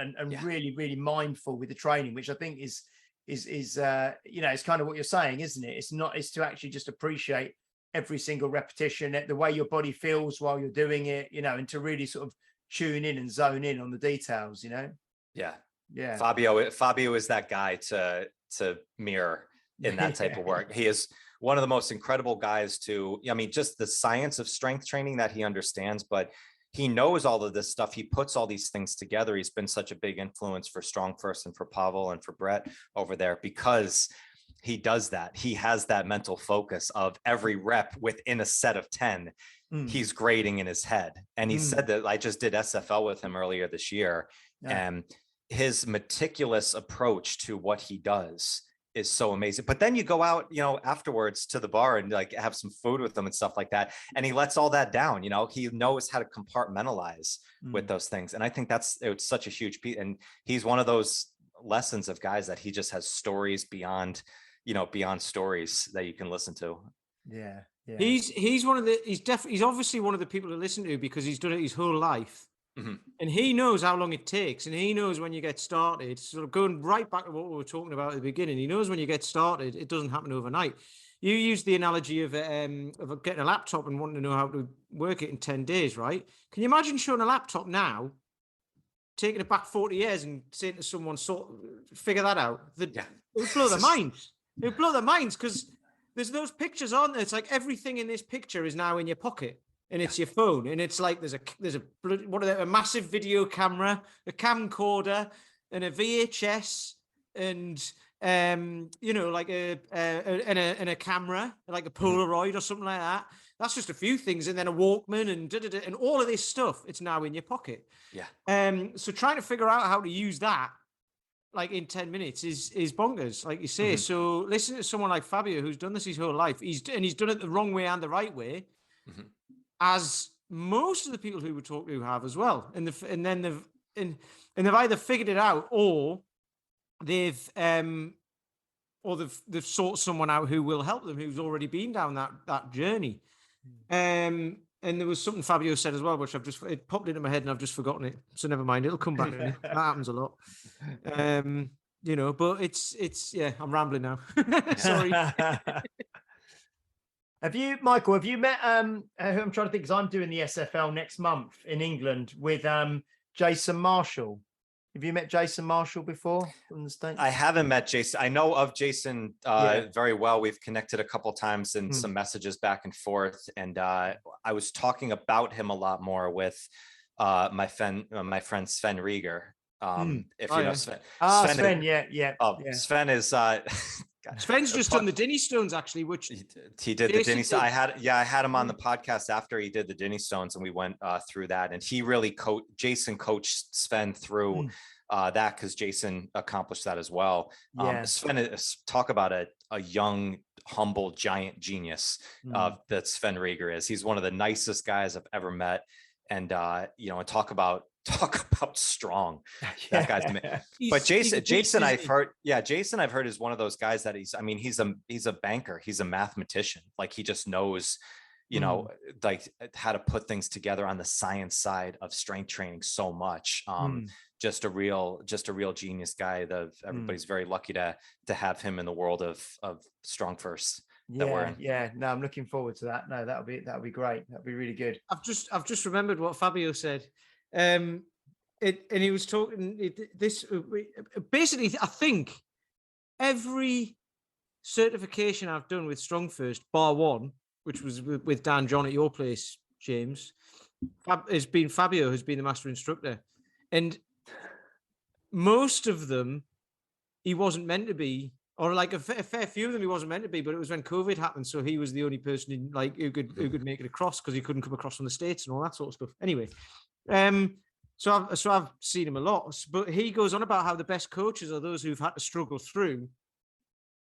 really, really mindful with the training, which I think is it's kind of what you're saying, isn't it? It's to actually just appreciate every single repetition, the way your body feels while you're doing it, and to really sort of tune in and zone in on the details, Yeah. Fabio is that guy to mirror in that type of work. He is one of the most incredible guys just the science of strength training that he understands, but he knows all of this stuff. He puts all these things together. He's been such a big influence for Strong First and for Pavel and for Brett over there because he does that. He has that mental focus of every rep within a set of 10. He's grading in his head. And he said that I just did SFL with him earlier this year. Yeah. And his meticulous approach to what he does is so amazing. But then you go out, afterwards to the bar and like have some food with them and stuff like that. And he lets all that down, he knows how to compartmentalize with those things. And I think it's such a huge piece. And he's one of those lessons of guys that he just has stories beyond stories that you can listen to. Yeah. He's obviously one of the people to listen to because he's done it his whole life. And he knows how long it takes, and he knows when you get started. Sort of going right back to what we were talking about at the beginning, he knows when you get started, it doesn't happen overnight. You used the analogy of getting a laptop and wanting to know how to work it in 10 days, right? Can you imagine showing a laptop now, taking it back 40 years and saying to someone, figure that out? It would blow their minds. It would blow their minds because there's those pictures, aren't there? It's like everything in this picture is now in your pocket. And it's your phone, and it's like there's a massive video camera, a camcorder, and a VHS, and like a camera, like a Polaroid or something like that. That's just a few things, and then a Walkman and all of this stuff. It's now in your pocket. Yeah. So trying to figure out how to use that, like in 10 minutes, is bonkers, like you say. So listen to someone like Fabio who's done this his whole life. He's done it the wrong way and the right way. As most of the people who we talk to have as well, and they've either figured it out or they've sought someone out who will help them, who's already been down that journey. And there was something Fabio said as well, which it popped into my head and I've just forgotten it. So never mind, it'll come back to me. That happens a lot. But it's I'm rambling now. Sorry. Michael, have you met, I'm trying to think, because I'm doing the SFL next month in England with Jason Marshall. Have you met Jason Marshall before from the States? I haven't met Jason. I know of Jason very well. We've connected a couple times and some messages back and forth. And I was talking about him a lot more with my friend Sven Rieger. If you know Sven. Sven, yeah. Sven is Sven's just done the Dinny Stones, actually, which he did the Dinny Stones. I had him on the podcast after he did the Dinny Stones, and we went through that. And he really Jason coached Sven through that because Jason accomplished that as well. Sven is, talk about a young, humble, giant genius that Sven Rieger is. He's one of the nicest guys I've ever met. and and talk about strong. That guy's but Jason I've heard is one of those guys that he's a banker, he's a mathematician. Like he just knows, like how to put things together on the science side of strength training so much. Just a real genius guy. Everybody's very lucky to have him in the world of strong first. Yeah. No, I'm looking forward to that. No, that'll be great. That'll be really good. I've just remembered what Fabio said. And he was talking basically, I think every certification I've done with Strong First, bar one, which was with Dan John at your place, James, Fabio has been the master instructor. And most of them, he wasn't meant to be, or like a fair few of them, he wasn't meant to be, but it was when COVID happened. So he was the only person who could make it across because he couldn't come across from the States and all that sort of stuff. Anyway, so I've seen him a lot, but he goes on about how the best coaches are those who've had to struggle through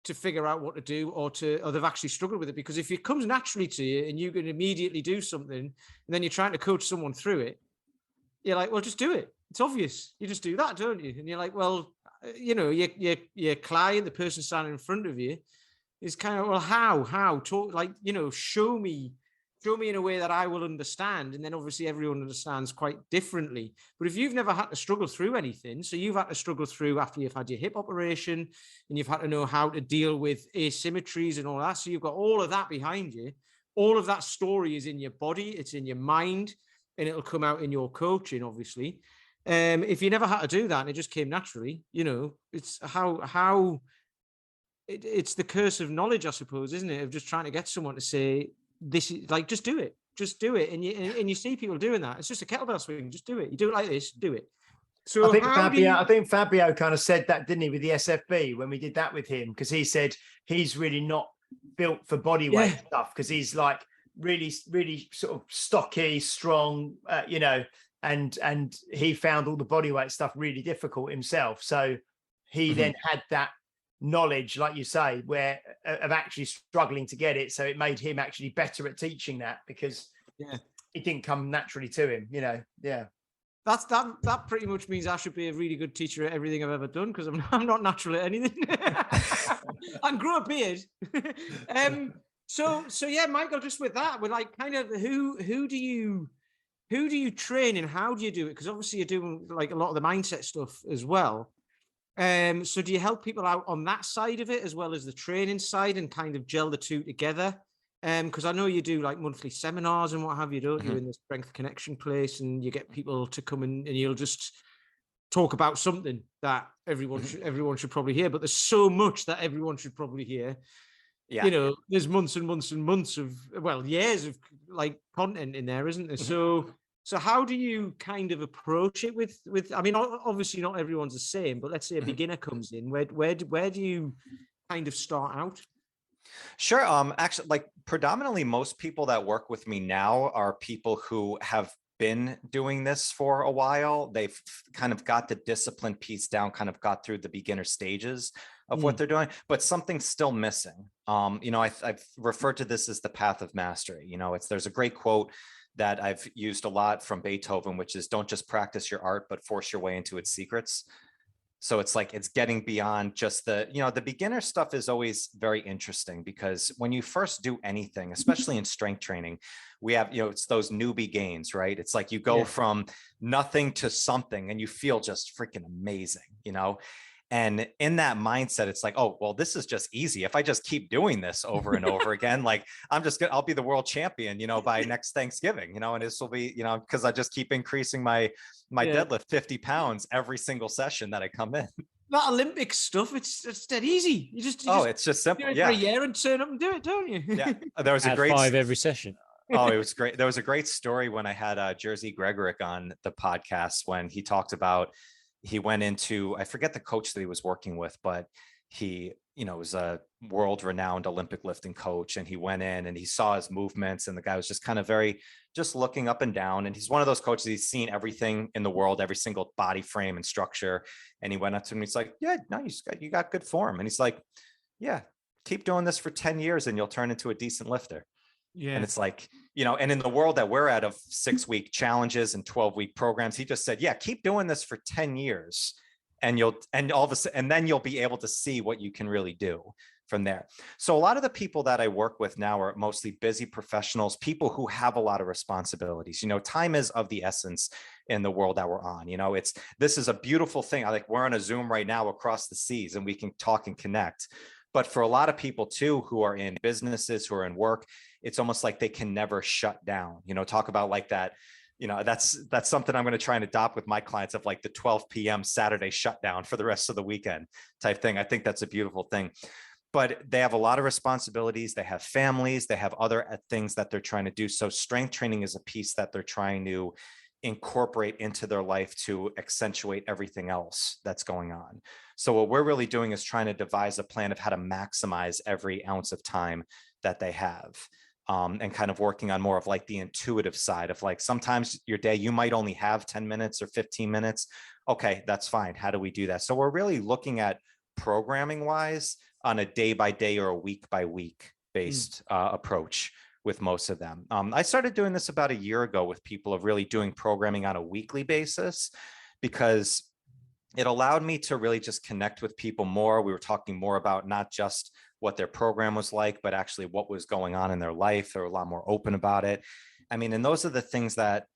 to figure out what to do, or they've actually struggled with it. Because if it comes naturally to you and you can immediately do something, and then you're trying to coach someone through it, you're like, well, just do it. It's obvious. You just do that, don't you? And you're like, well, your client, the person standing in front of you, is kind of, well, how talk, like, show me in a way that I will understand. And then obviously everyone understands quite differently. But if you've never had to struggle through anything, so you've had to struggle through after you've had your hip operation, and you've had to know how to deal with asymmetries and all that. So you've got all of that behind you. All of that story is in your body, it's in your mind, and it'll come out in your coaching, obviously. If you never had to do that and it just came naturally, it's it's the curse of knowledge, I suppose, isn't it? Of just trying to get someone to say, this is like, just do it. And you see people doing that. It's just a kettlebell swing. Just do it. You do it like this, do it. So I think Fabio kind of said that, didn't he, with the SFB when we did that with him? Because he said he's really not built for body weight stuff, because he's like really, really sort of stocky, strong, and he found all the body weight stuff really difficult himself. So he then had that knowledge, like you say, where of actually struggling to get it. So it made him actually better at teaching that, because it didn't come naturally to him, That pretty much means I should be a really good teacher at everything I've ever done, because I'm not natural at anything. And grow a beard. So yeah, Michael, just with that, we're like, kind of who do you train and how do you do it? Because obviously you're doing like a lot of the mindset stuff as well. So do you help people out on that side of it as well as the training side, and kind of gel the two together? Because I know you do like monthly seminars and what have you, don't you, in the Strength Connection place, and you get people to come in and you'll just talk about something that everyone should probably hear. But there's so much that everyone should probably hear. Yeah. There's months and months and months of, years of like content in there, isn't there? So how do you kind of approach it with, I mean, obviously not everyone's the same, but let's say a beginner comes in, where do you kind of start out? Sure. Actually, like predominantly most people that work with me now are people who have been doing this for a while. They've kind of got the discipline piece down, kind of got through the beginner stages of what they're doing, but something's still missing. I've referred to this as the path of mastery. There's a great quote that I've used a lot from Beethoven, which is, don't just practice your art, but force your way into its secrets. So it's like, it's getting beyond just the beginner stuff is always very interesting, because when you first do anything, especially in strength training, we have, it's those newbie gains, right? It's like you go from nothing to something and you feel just freaking amazing, And in that mindset, it's like, oh, well, this is just easy. If I just keep doing this over and over again, like I'll be the world champion, by next Thanksgiving, and this will be, because I just keep increasing my deadlift 50 pounds every single session that I come in. That Olympic stuff, it's dead easy. It's just simple. Do it for a year and turn up and do it, don't you? Yeah. There was a great 5 every session. Oh, it was great. There was a great story when I had Jersey Gregorick on the podcast, when he talked about, he went into, I forget the coach that he was working with, but he, was a world-renowned Olympic lifting coach, and he went in and he saw his movements, and the guy was just kind of just looking up and down. And he's one of those coaches, he's seen everything in the world, every single body frame and structure. And he went up to him, he's like, yeah, no, you got good form. And he's like, yeah, keep doing this for 10 years and you'll turn into a decent lifter. Yeah. And it's like, and in the world that we're at of 6-week challenges and 12-week programs, he just said, yeah, keep doing this for 10 years and all of a sudden, and then you'll be able to see what you can really do from there. So a lot of the people that I work with now are mostly busy professionals, people who have a lot of responsibilities. Time is of the essence in the world that we're on. This is a beautiful thing. We're on a Zoom right now across the seas and we can talk and connect. But for a lot of people too, who are in businesses, who are in work, it's almost like they can never shut down. Talk about like that. That's something I'm going to try and adopt with my clients, of like the 12 p.m. Saturday shutdown for the rest of the weekend type thing. I think that's a beautiful thing. But they have a lot of responsibilities. They have families. They have other things that they're trying to do. So strength training is a piece that they're trying to incorporate into their life to accentuate everything else that's going on. So what we're really doing is trying to devise a plan of how to maximize every ounce of time that they have. And kind of working on more of like the intuitive side of like, sometimes your day, you might only have 10 minutes or 15 minutes. Okay, that's fine. How do we do that? So we're really looking at programming wise on a day by day or a week by week based approach with most of them. I started doing this about a year ago with people, of really doing programming on a weekly basis, because it allowed me to really just connect with people more. We were talking more about not just what their program was like, but actually what was going on in their life. They're a lot more open about it. I mean, and those are the things that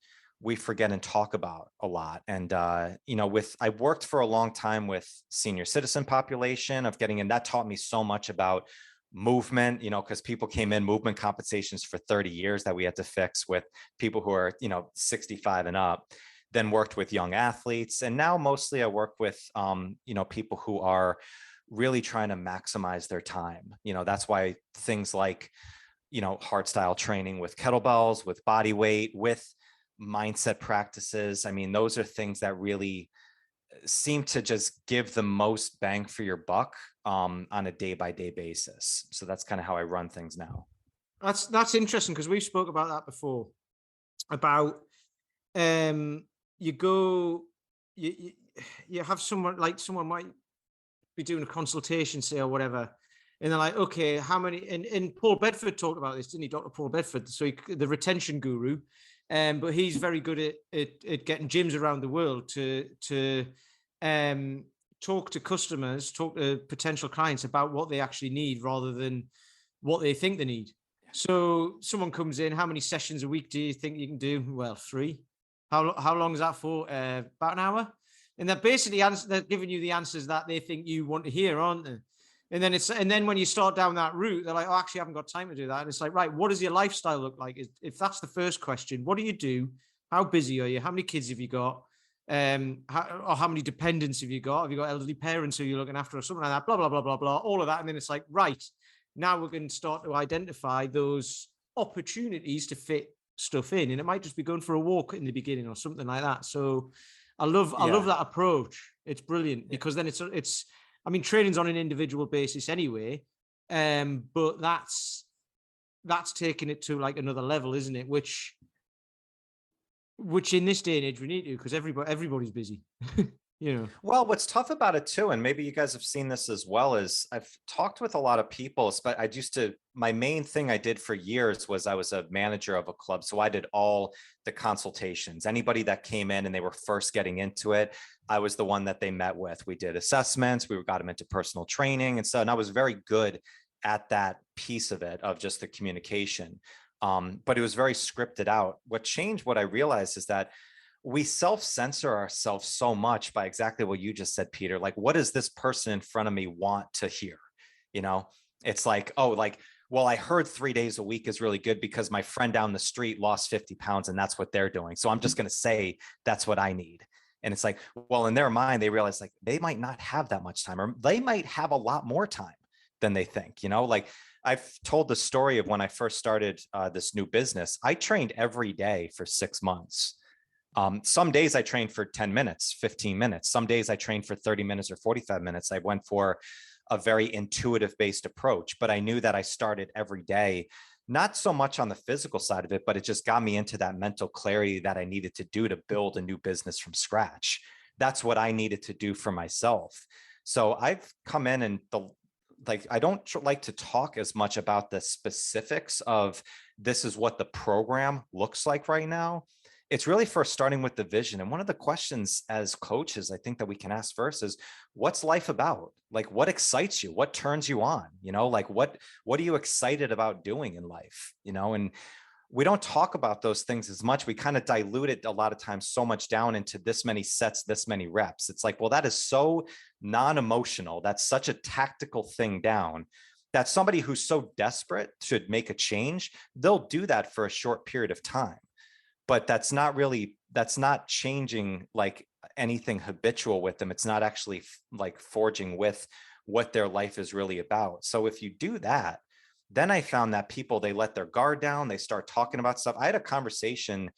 we forget and talk about a lot. And, I worked for a long time with senior citizen population of getting in. That taught me so much about movement, because people came in movement compensations for 30 years that we had to fix with people who are, 65 and up. Then worked with young athletes. And now mostly I work with, people who are really trying to maximize their time. That's why things like, hard style training with kettlebells, with body weight, with mindset practices. I mean, those are things that really seem to just give the most bang for your buck on a day by day basis. So that's kind of how I run things now. That's interesting, because we've spoke about that before, about you have someone might be doing a consultation, say, or whatever, and they're like, okay, how many, and Paul Bedford talked about this, didn't he? Dr. Paul Bedford, the retention guru, but he's very good at getting gyms around the world to talk to customers, talk to potential clients about what they actually need rather than what they think they need. So someone comes in, how many sessions a week do you think you can do? Well, 3. How long is that for? About an hour. And they're basically they're giving you the answers that they think you want to hear, aren't they? And then when you start down that route, they're like, oh, actually, I haven't got time to do that. And it's like, right, what does your lifestyle look like? If that's the first question, what do you do? How busy are you? How many kids have you got? How many dependents have you got? Have you got elderly parents who you're looking after or something like that? Blah, blah, blah, blah, blah, all of that. And then it's like, right, now we're going to start to identify those opportunities to fit stuff in. And it might just be going for a walk in the beginning or something like that. So I love that approach. It's brilliant, because then it's I mean, training's on an individual basis anyway, but that's taking it to like another level, isn't it? Which in this day and age we need to, because everybody's busy. Well, what's tough about it too, and maybe you guys have seen this as well, is I've talked with a lot of people, but my main thing I did for years was I was a manager of a club. So I did all the consultations. Anybody that came in and they were first getting into it, I was the one that they met with. We did assessments, we got them into personal training. And I was very good at that piece of it, of just the communication. But it was very scripted out. What I realized is that we self-censor ourselves so much by exactly what you just said, Peter. Like, what does this person in front of me want to hear? It's like, oh, like, well, I heard 3 days a week is really good because my friend down the street lost 50 pounds and that's what they're doing. So I'm just going to say that's what I need. And it's like, well, in their mind, they realize like they might not have that much time, or they might have a lot more time than they think, like I've told the story of when I first started this new business. I trained every day for 6 months. Some days I trained for 10 minutes, 15 minutes. Some days I trained for 30 minutes or 45 minutes. I went for a very intuitive based approach, but I knew that I started every day, not so much on the physical side of it, but it just got me into that mental clarity that I needed to do to build a new business from scratch. That's what I needed to do for myself. So I've come in and I don't like to talk as much about the specifics of this is what the program looks like right now. It's really first starting with the vision. And one of the questions as coaches, I think that we can ask first is, what's life about? Like, what excites you? What turns you on? You know, like what are you excited about doing in life? You know, and we don't talk about those things as much. We kind of dilute it a lot of times so much down into this many sets, this many reps. It's like, well, that is so non-emotional. That's such a tactical thing down that somebody who's so desperate to make a change, they'll do that for a short period of time. But that's not changing like anything habitual with them. It's not actually like forging with what their life is really about. So if you do that, then I found that people, they let their guard down. They start talking about stuff. I had a conversation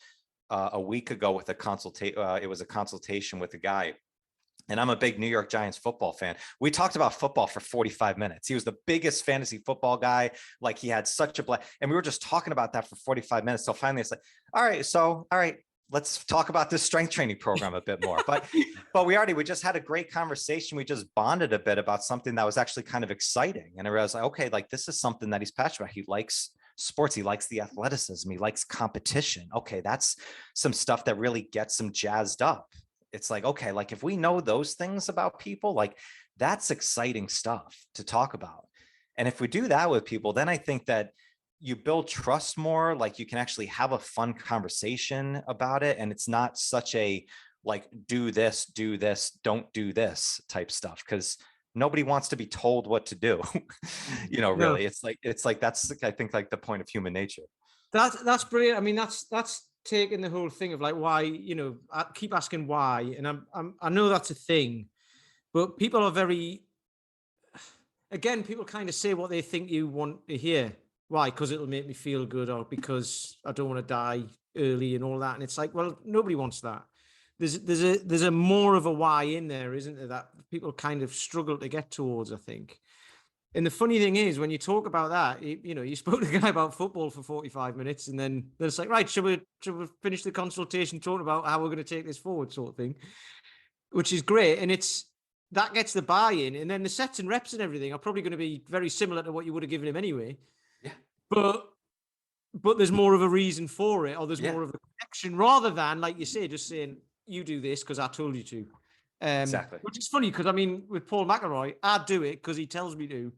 a week ago with it was a consultation with a guy. And I'm a big New York Giants football fan. We talked about football for 45 minutes. He was the biggest fantasy football guy. Like he had such a blast. And we were just talking about that for 45 minutes. So finally it's like, all right, let's talk about this strength training program a bit more. But we just had a great conversation. We just bonded a bit about something that was actually kind of exciting. And I realized, like, okay, like this is something that he's passionate about. He likes sports. He likes the athleticism. He likes competition. Okay, that's some stuff that really gets him jazzed up. It's like, okay, like if we know those things about people, like that's exciting stuff to talk about. And if we do that with people, then I think that you build trust more, like you can actually have a fun conversation about it. And it's not such a like, do this, don't do this type stuff. Cause nobody wants to be told what to do. You know, really, it's like, that's, I think like the point of human nature. That's brilliant. I mean, that's taking the whole thing of like, why, you know, I keep asking why. And I know that's a thing, but people are people kind of say what they think you want to hear. Why? Because it'll make me feel good, or because I don't want to die early and all that. And it's like, well, nobody wants that. There's a more of a why in there, isn't there, that people kind of struggle to get towards, I think. And the funny thing is, when you talk about that, you spoke to a guy about football for 45 minutes, and then it's like, right, should we finish the consultation talking about how we're going to take this forward, sort of thing, which is great. And that gets the buy-in, and then the sets and reps and everything are probably going to be very similar to what you would have given him anyway. Yeah. But there's more of a reason for it, or there's more of a connection, rather than, like you say, just saying, you do this because I told you to. Exactly. Which is funny because, I mean, with Paul McElroy, I do it because he tells me to,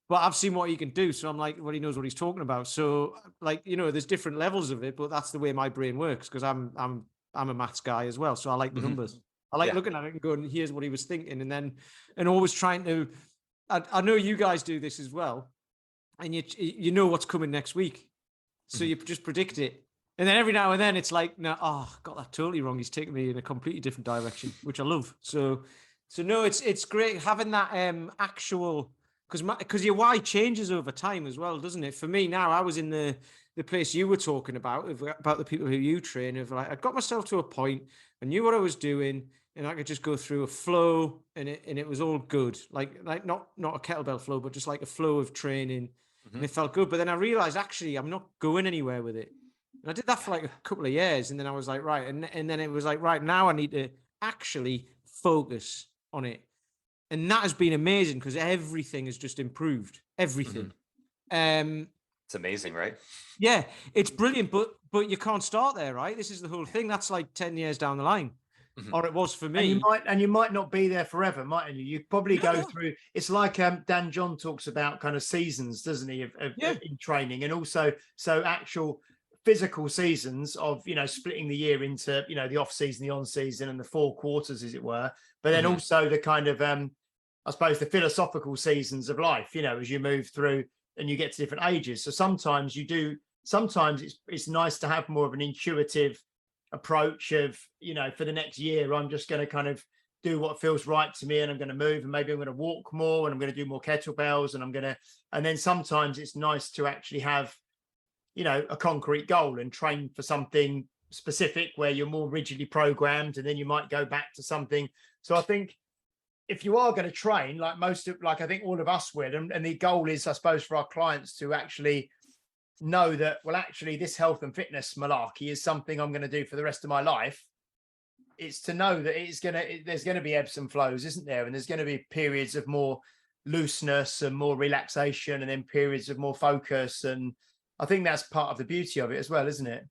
but I've seen what he can do. So I'm like, well, he knows what he's talking about. So, like, you know, there's different levels of it, but that's the way my brain works, because I'm a maths guy as well. So I like the numbers. I like looking at it and going, here's what he was thinking. And always trying to, I know you guys do this as well. And you know what's coming next week. So you just predict it. And then every now and then it's like, no, got that totally wrong. He's taking me in a completely different direction, which I love. So no, it's great having that actual, because your why changes over time as well, doesn't it? For me now, I was in the place you were talking about the people who you train, of like, I got myself to a point, I knew what I was doing, and I could just go through a flow, and it was all good. Like not a kettlebell flow, but just like a flow of training, and it felt good. But then I realized, actually, I'm not going anywhere with it. And I did that for like a couple of years, and then I was like, right, and then it was like, right, now I need to actually focus on it. And that has been amazing, because everything has just improved. Everything. It's amazing, right? Yeah, it's brilliant, but you can't start there, right? This is the whole thing. That's like 10 years down the line. Or it was for me. And you might not be there forever, mightn't you? You probably go through. It's like Dan John talks about kind of seasons, doesn't he, of in training, and also so actual physical seasons of, you know, splitting the year into, you know, the off season, the on season, and the 4 quarters, as it were. But then also the kind of I suppose the philosophical seasons of life, you know, as you move through and you get to different ages. So sometimes it's nice to have more of an intuitive approach of, you know, for the next year, I'm just going to kind of do what feels right to me, and I'm going to move, and maybe I'm going to walk more, and I'm going to do more kettlebells, and then sometimes it's nice to actually have, you know, a concrete goal and train for something specific where you're more rigidly programmed, and then you might go back to something. So I think if you are going to train, like I think all of us would, and the goal is, I suppose, for our clients to actually know that, well, actually this health and fitness malarkey is something I'm going to do for the rest of my life. It's to know that there's going to be ebbs and flows, isn't there? And there's going to be periods of more looseness and more relaxation, and then periods of more focus. And I think that's part of the beauty of it as well, isn't it?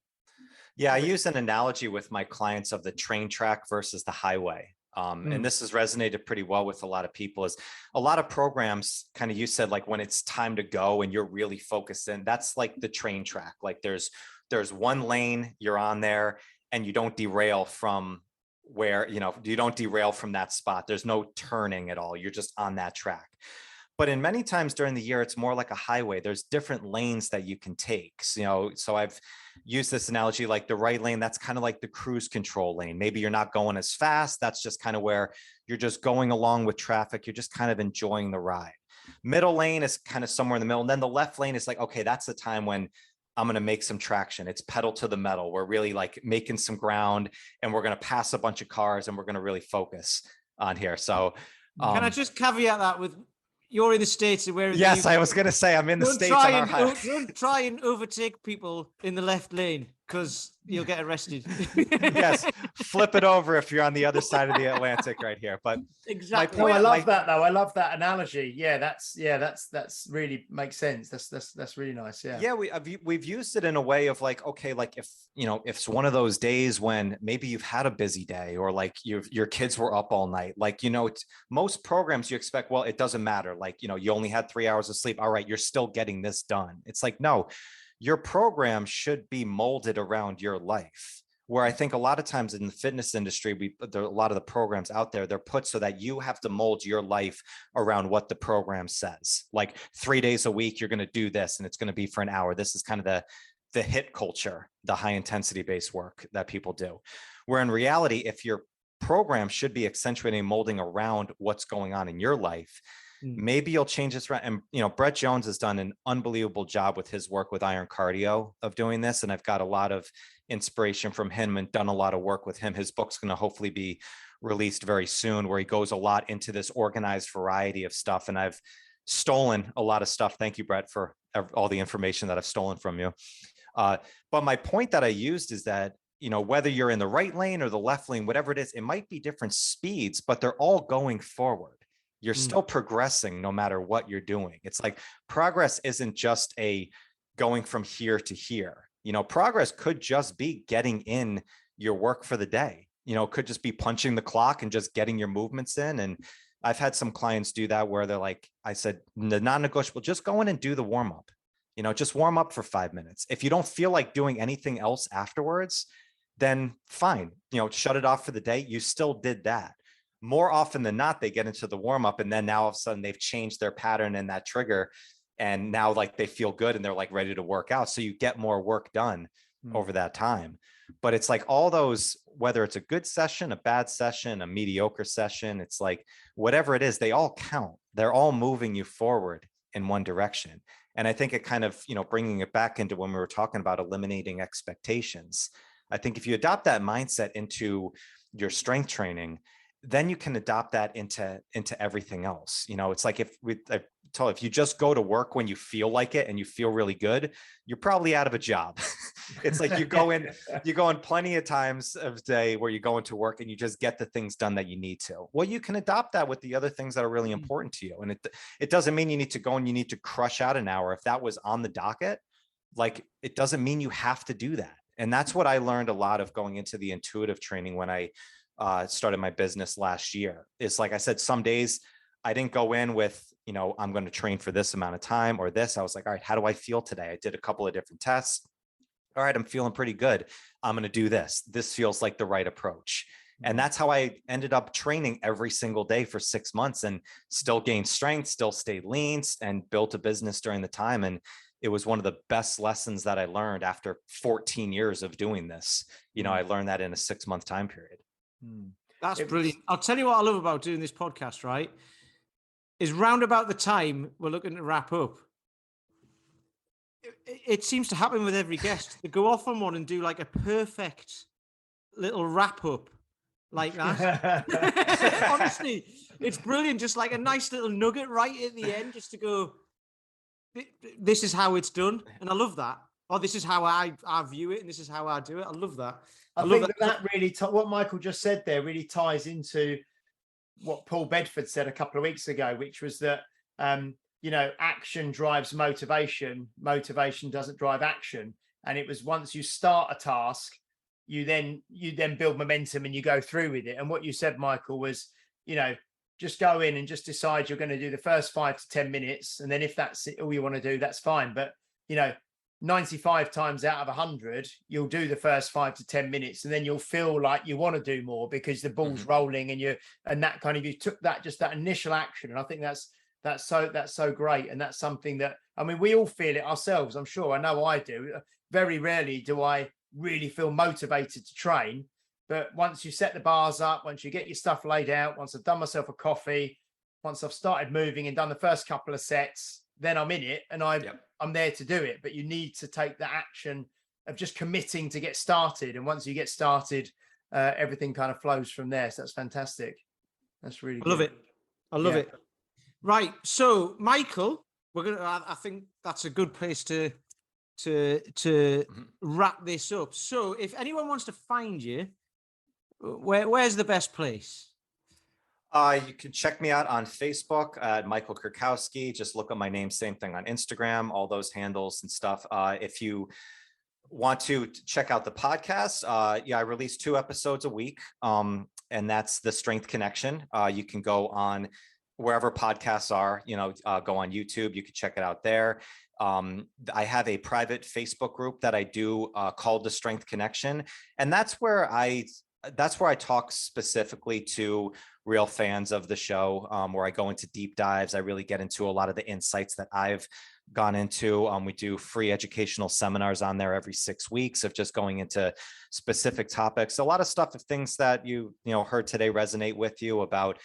Yeah, I use an analogy with my clients of the train track versus the highway. And this has resonated pretty well with a lot of people. Is a lot of programs kind of, you said, like when it's time to go and you're really focused in, that's like the train track. Like there's one lane, you're on there, and you don't derail from where, you don't derail from that spot. There's no turning at all. You're just on that track. But in many times during the year, it's more like a highway. There's different lanes that you can take. So, so I've used this analogy, like the right lane, that's kind of like the cruise control lane. Maybe you're not going as fast. That's just kind of where you're just going along with traffic. You're just kind of enjoying the ride. Middle lane is kind of somewhere in the middle. And then the left lane is like, okay, that's the time when I'm going to make some traction. It's pedal to the metal. We're really like making some ground, and we're going to pass a bunch of cars, and we're going to really focus on here. So can I just caveat that with, you're in the States where... Yes, I was going to say I'm in the States on our highway. Don't try and overtake people in the left lane, because you'll get arrested. Yes, flip it over if you're on the other side of the Atlantic right here. But exactly. I love that though. I love that analogy. That's really makes sense. That's really nice. Yeah. We've used it in a way of like, okay, like if it's one of those days when maybe you've had a busy day, or like your kids were up all night, like most programs you expect, well, it doesn't matter, like you only had 3 hours of sleep, all right, you're still getting this done. It's like, no, your program should be molded around your life. Where I think a lot of times in the fitness industry, there are a lot of the programs out there, they're put so that you have to mold your life around what the program says. Like 3 days a week, you're going to do this, and it's going to be for an hour. This is kind of the HIIT culture, the high intensity based work that people do. Where in reality, if your program should be accentuating and molding around what's going on in your life, maybe you'll change this around. And Brett Jones has done an unbelievable job with his work with Iron Cardio of doing this, and I've got a lot of inspiration from him and done a lot of work with him. His book's going to hopefully be released very soon, where he goes a lot into this organized variety of stuff. And I've stolen a lot of stuff. Thank you, Brett, for all the information that I've stolen from you. But my point that I used is that whether you're in the right lane or the left lane, whatever it is, it might be different speeds, but they're all going forward. You're still progressing no matter what you're doing. It's like progress isn't just a going from here to here. Progress could just be getting in your work for the day. It could just be punching the clock and just getting your movements in. And I've had some clients do that where they're like, I said, the non-negotiable, just go in and do the warm up. Just warm up for 5 minutes. If you don't feel like doing anything else afterwards, then fine, shut it off for the day. You still did that. More often than not, they get into the warm up, and then now all of a sudden they've changed their pattern and that trigger. And now like they feel good and they're like ready to work out. So you get more work done over that time. But it's like all those, whether it's a good session, a bad session, a mediocre session, it's like whatever it is, they all count. They're all moving you forward in one direction. And I think it kind of, bringing it back into when we were talking about eliminating expectations, I think if you adopt that mindset into your strength training, then you can adopt that into everything else. It's like if you just go to work when you feel like it and you feel really good, you're probably out of a job. It's like you go in plenty of times of the day where you go into work and you just get the things done that you need to. Well, you can adopt that with the other things that are really important to you. And it doesn't mean you need to go and you need to crush out an hour. If that was on the docket, like it doesn't mean you have to do that. And that's what I learned a lot of going into the intuitive training when I started my business last year. It's like I said, some days I didn't go in with, I'm going to train for this amount of time or this. I was like, all right, how do I feel today? I did a couple of different tests. All right, I'm feeling pretty good. I'm going to do this. This feels like the right approach. And that's how I ended up training every single day for 6 months and still gained strength, still stayed lean, and built a business during the time. And it was one of the best lessons that I learned after 14 years of doing this. I learned that in a 6-month time period. That's brilliant. I'll tell you what I love about doing this podcast, right? Is round about the time we're looking to wrap up, it seems to happen with every guest. They go off on one and do like a perfect little wrap up like that. Honestly, it's brilliant. Just like a nice little nugget right at the end, just to go, this is how it's done. And I love that. Or this is how I view it, and this is how I do it. I love that. I think that really, what Michael just said there really ties into what Paul Bedford said a couple of weeks ago, which was that action drives motivation. Motivation doesn't drive action. And it was once you start a task, you then build momentum and you go through with it. And what you said, Michael, was, just go in and just decide you're going to do the first 5 to 10 minutes. And then if that's all you want to do, that's fine. But, 95 times out of 100, you'll do the first 5 to 10 minutes, and then you'll feel like you want to do more because the ball's rolling and you took that initial action. And I think that's so great. And that's something that, we all feel it ourselves. I'm sure. I know I do. Very rarely do I really feel motivated to train. But once you set the bars up, once you get your stuff laid out, once I've done myself a coffee, once I've started moving and done the first couple of sets, then I'm in it and I'm there to do it. But you need to take the action of just committing to get started. And once you get started, everything kind of flows from there. So that's fantastic. That's really good. I love it. Right. So, Michael, I think that's a good place to wrap this up. So if anyone wants to find you, where's the best place? You can check me out on Facebook at Micheal Kurkowski. Just look up my name, same thing on Instagram, all those handles and stuff. If you want to check out the podcast, I release 2 episodes a week, and that's the Strength Connection. You can go on wherever podcasts are, go on YouTube. You can check it out there. I have a private Facebook group that I do called the Strength Connection, and that's where I talk specifically to real fans of the show, where I go into deep dives. I really get into a lot of the insights that I've gone into. We do free educational seminars on there every 6 weeks of just going into specific topics. A lot of stuff of things that you heard today resonate with you about,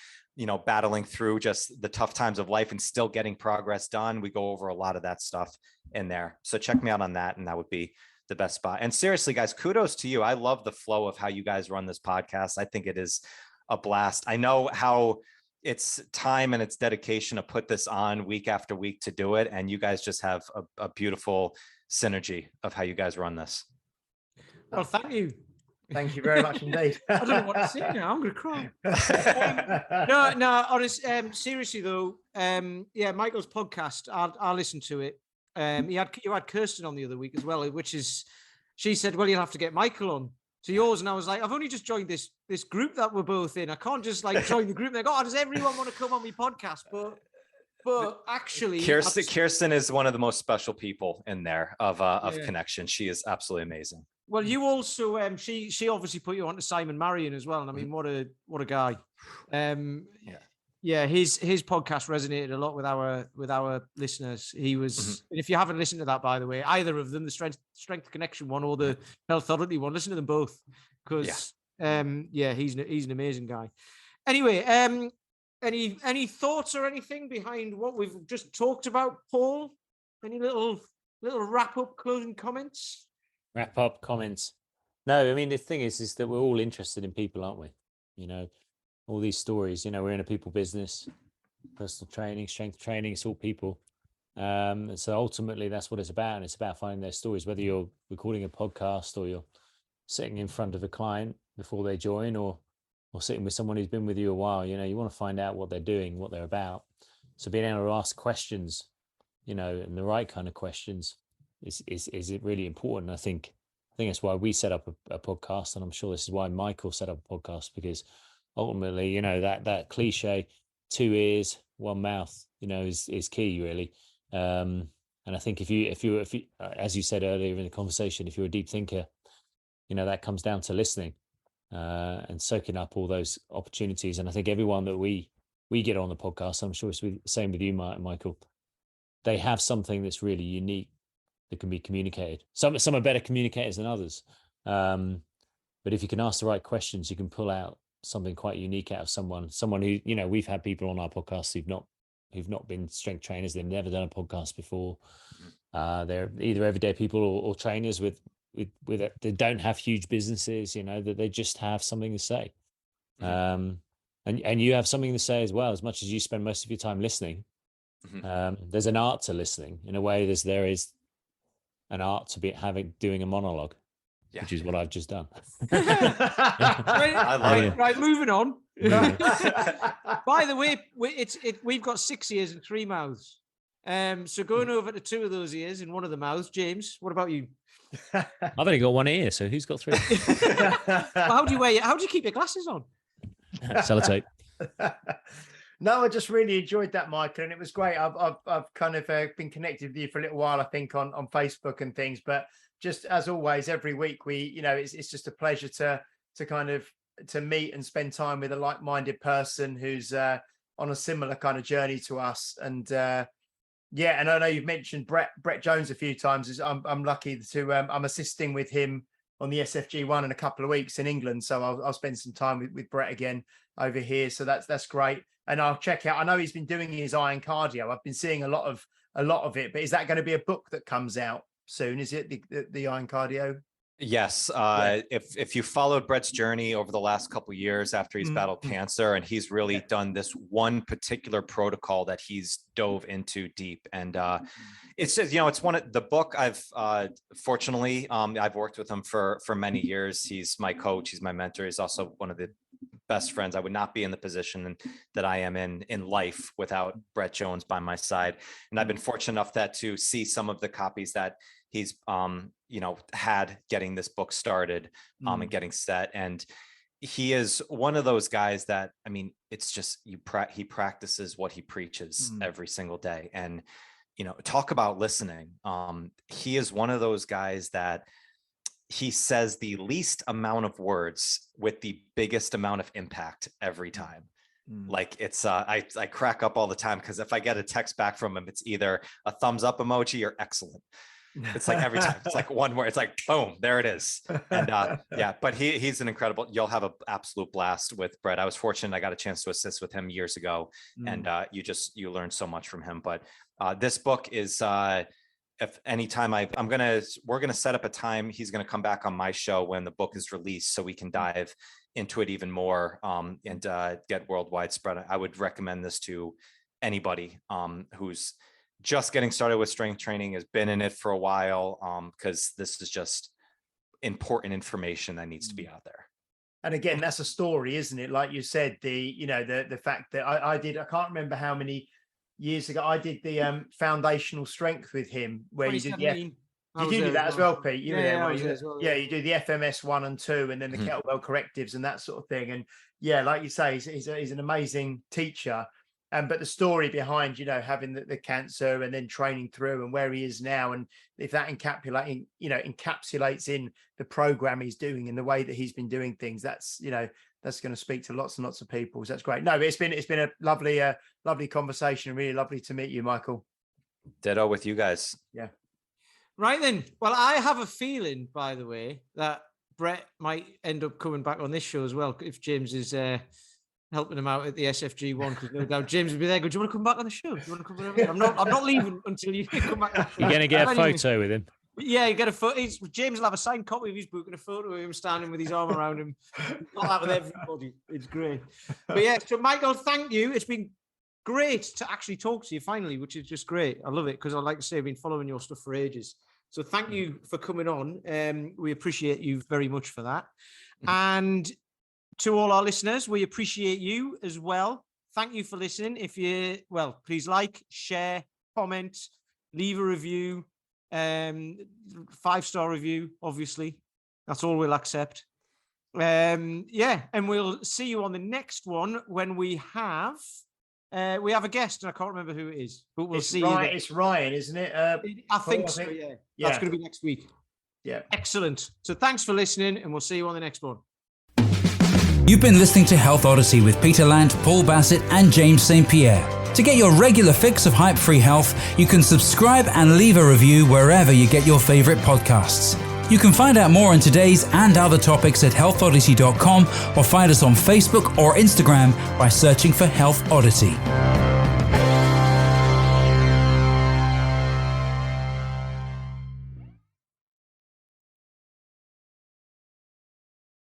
battling through just the tough times of life and still getting progress done. We go over a lot of that stuff in there. So check me out on that, and that would be the best spot. And seriously, guys, kudos to you. I love the flow of how you guys run this podcast. I think it is a blast. I know how it's time and it's dedication to put this on week after week to do it. And you guys just have a beautiful synergy of how you guys run this. Well, thank you. Thank you very much indeed. I don't know what to say now. I'm going to cry. No, honest. Seriously though, Michael's podcast, I listened to it. You had Kirsten on the other week as well, she said, well, you'll have to get Michael on to yours. And I was like, I've only just joined this group that we're both in. I can't just join the group and they go, does everyone want to come on my podcast? But actually, Kirsten is one of the most special people in there of Connection. She is absolutely amazing. Well, you also, she obviously put you on to Simon Marion as well. And I mean, what a guy. His podcast resonated a lot with our listeners. He was, and if you haven't listened to that, by the way, either of them, the Strength Connection one or the Health Authority one, listen to them both because he's an amazing guy. Anyway, any thoughts or anything behind what we've just talked about, Paul? Any little wrap up closing comments? Wrap up comments. No, I mean the thing is that we're all interested in people, aren't we? All these stories, we're in a people business, personal training, strength training, it's all people. And so ultimately that's what it's about. And it's about finding their stories, whether you're recording a podcast or you're sitting in front of a client before they join or sitting with someone who's been with you a while, you want to find out what they're doing, what they're about. So being able to ask questions, and the right kind of questions is really important. I think that's why we set up a podcast. And I'm sure this is why Michael set up a podcast, because ultimately, that cliche, 2 ears, 1 mouth, is key really. And I think if you, as you said earlier in the conversation, if you're a deep thinker, that comes down to listening and soaking up all those opportunities. And I think everyone that we get on the podcast, I'm sure it's the same with you, Michael, they have something that's really unique that can be communicated. Some are better communicators than others. But if you can ask the right questions, you can pull out something quite unique out of someone who, we've had people on our podcast who've not been strength trainers. They've never done a podcast before. They're either everyday people or trainers with they don't have huge businesses, that they just have something to say. And you have something to say as well. As much as you spend most of your time listening, there's an art to listening in a way. There is an art to doing a monologue. Yeah. Which is what I've just done. I love it. Right, moving on. By the way, we've got 6 ears and 3 mouths. So going over to 2 of those ears and 1 of the mouths. James, what about you? I've only got 1 ear, so who's got 3? Well, how do you keep your glasses on? Sellotape. No, I just really enjoyed that, Michael, and it was great. I've kind of been connected with you for a little while, I think, on Facebook and things. But just as always, every week it's just a pleasure to kind of to meet and spend time with a like-minded person who's on a similar kind of journey to us. And and I know you've mentioned Brett Jones a few times. I'm lucky to I'm assisting with him on the SFG one in a couple of weeks in England, so I'll spend some time with Brett again over here. So that's great. And I'll check out. I know he's been doing his iron cardio. I've been seeing a lot of it. But is that going to be a book that comes out soon? Is it the iron cardio? Yes. If you followed Brett's journey over the last couple of years after he's battled cancer, and he's really done this one particular protocol that he's dove into deep. And it's just, it's one of the book I've fortunately I've worked with him for many years. He's my coach. He's my mentor. He's also one of the best friends. I would not be in the position that I am in life without Brett Jones by my side. And I've been fortunate enough to see some of the copies that he's had getting this book started and getting set. And he is one of those guys that, I mean, it's just he practices what he preaches every single day. And talk about listening. He is one of those guys that he says the least amount of words with the biggest amount of impact every time. Like it's I crack up all the time, because if I get a text back from him, it's either a thumbs up emoji or excellent. It's like every time it's like one word, it's like boom, there it is. And but he's an incredible, you'll have an absolute blast with Brett. I was fortunate I got a chance to assist with him years ago, and you learn so much from him. But this book is if anytime we're gonna set up a time, he's gonna come back on my show when the book is released, so we can dive into it even more and get worldwide spread. I would recommend this to anybody who's just getting started with strength training, has been in it for a while, because this is just important information that needs to be out there. And again, that's a story, isn't it? Like you said, the fact that I can't remember how many years ago I did the foundational strength with him, where you did you do that as well, Pete? You were there, you do the FMS 1 and 2, and then the kettlebell correctives and that sort of thing. And like you say, he's an amazing teacher. But the story behind, having the cancer and then training through and where he is now, and if that encapsulates in the program he's doing and the way that he's been doing things, that's going to speak to lots and lots of people. So that's great. No, it's been a lovely conversation, and really lovely to meet you, Michael. Ditto with you guys. Yeah. Right then. Well, I have a feeling, by the way, that Brett might end up coming back on this show as well if James is helping him out at the SFG one, because no doubt James will be there. Do you want to come back on the show? Do you want to come over? I'm not leaving until you come back. You're going to get a photo with him. Yeah, you get a photo. James will have a signed copy of his book and a photo of him standing with his arm around him. Not that with everybody. It's great. But yeah, so Michael, thank you. It's been great to actually talk to you finally, which is just great. I love it, because I like to say I've been following your stuff for ages. So thank you for coming on. We appreciate you very much for that. And to all our listeners, we appreciate you as well. Thank you for listening. Please like, share, comment, leave a review, 5-star review, obviously. That's all we'll accept. And we'll see you on the next one when we have a guest, and I can't remember who it is, but we'll see. It's Ryan, isn't it? I think so, yeah. That's going to be next week. Yeah. Excellent. So thanks for listening, and we'll see you on the next one. You've been listening to Health Odyssey with Peter Lant, Paul Bassett, and James St. Pierre. To get your regular fix of hype-free health, you can subscribe and leave a review wherever you get your favorite podcasts. You can find out more on today's and other topics at healthodyssey.com, or find us on Facebook or Instagram by searching for Health Odyssey.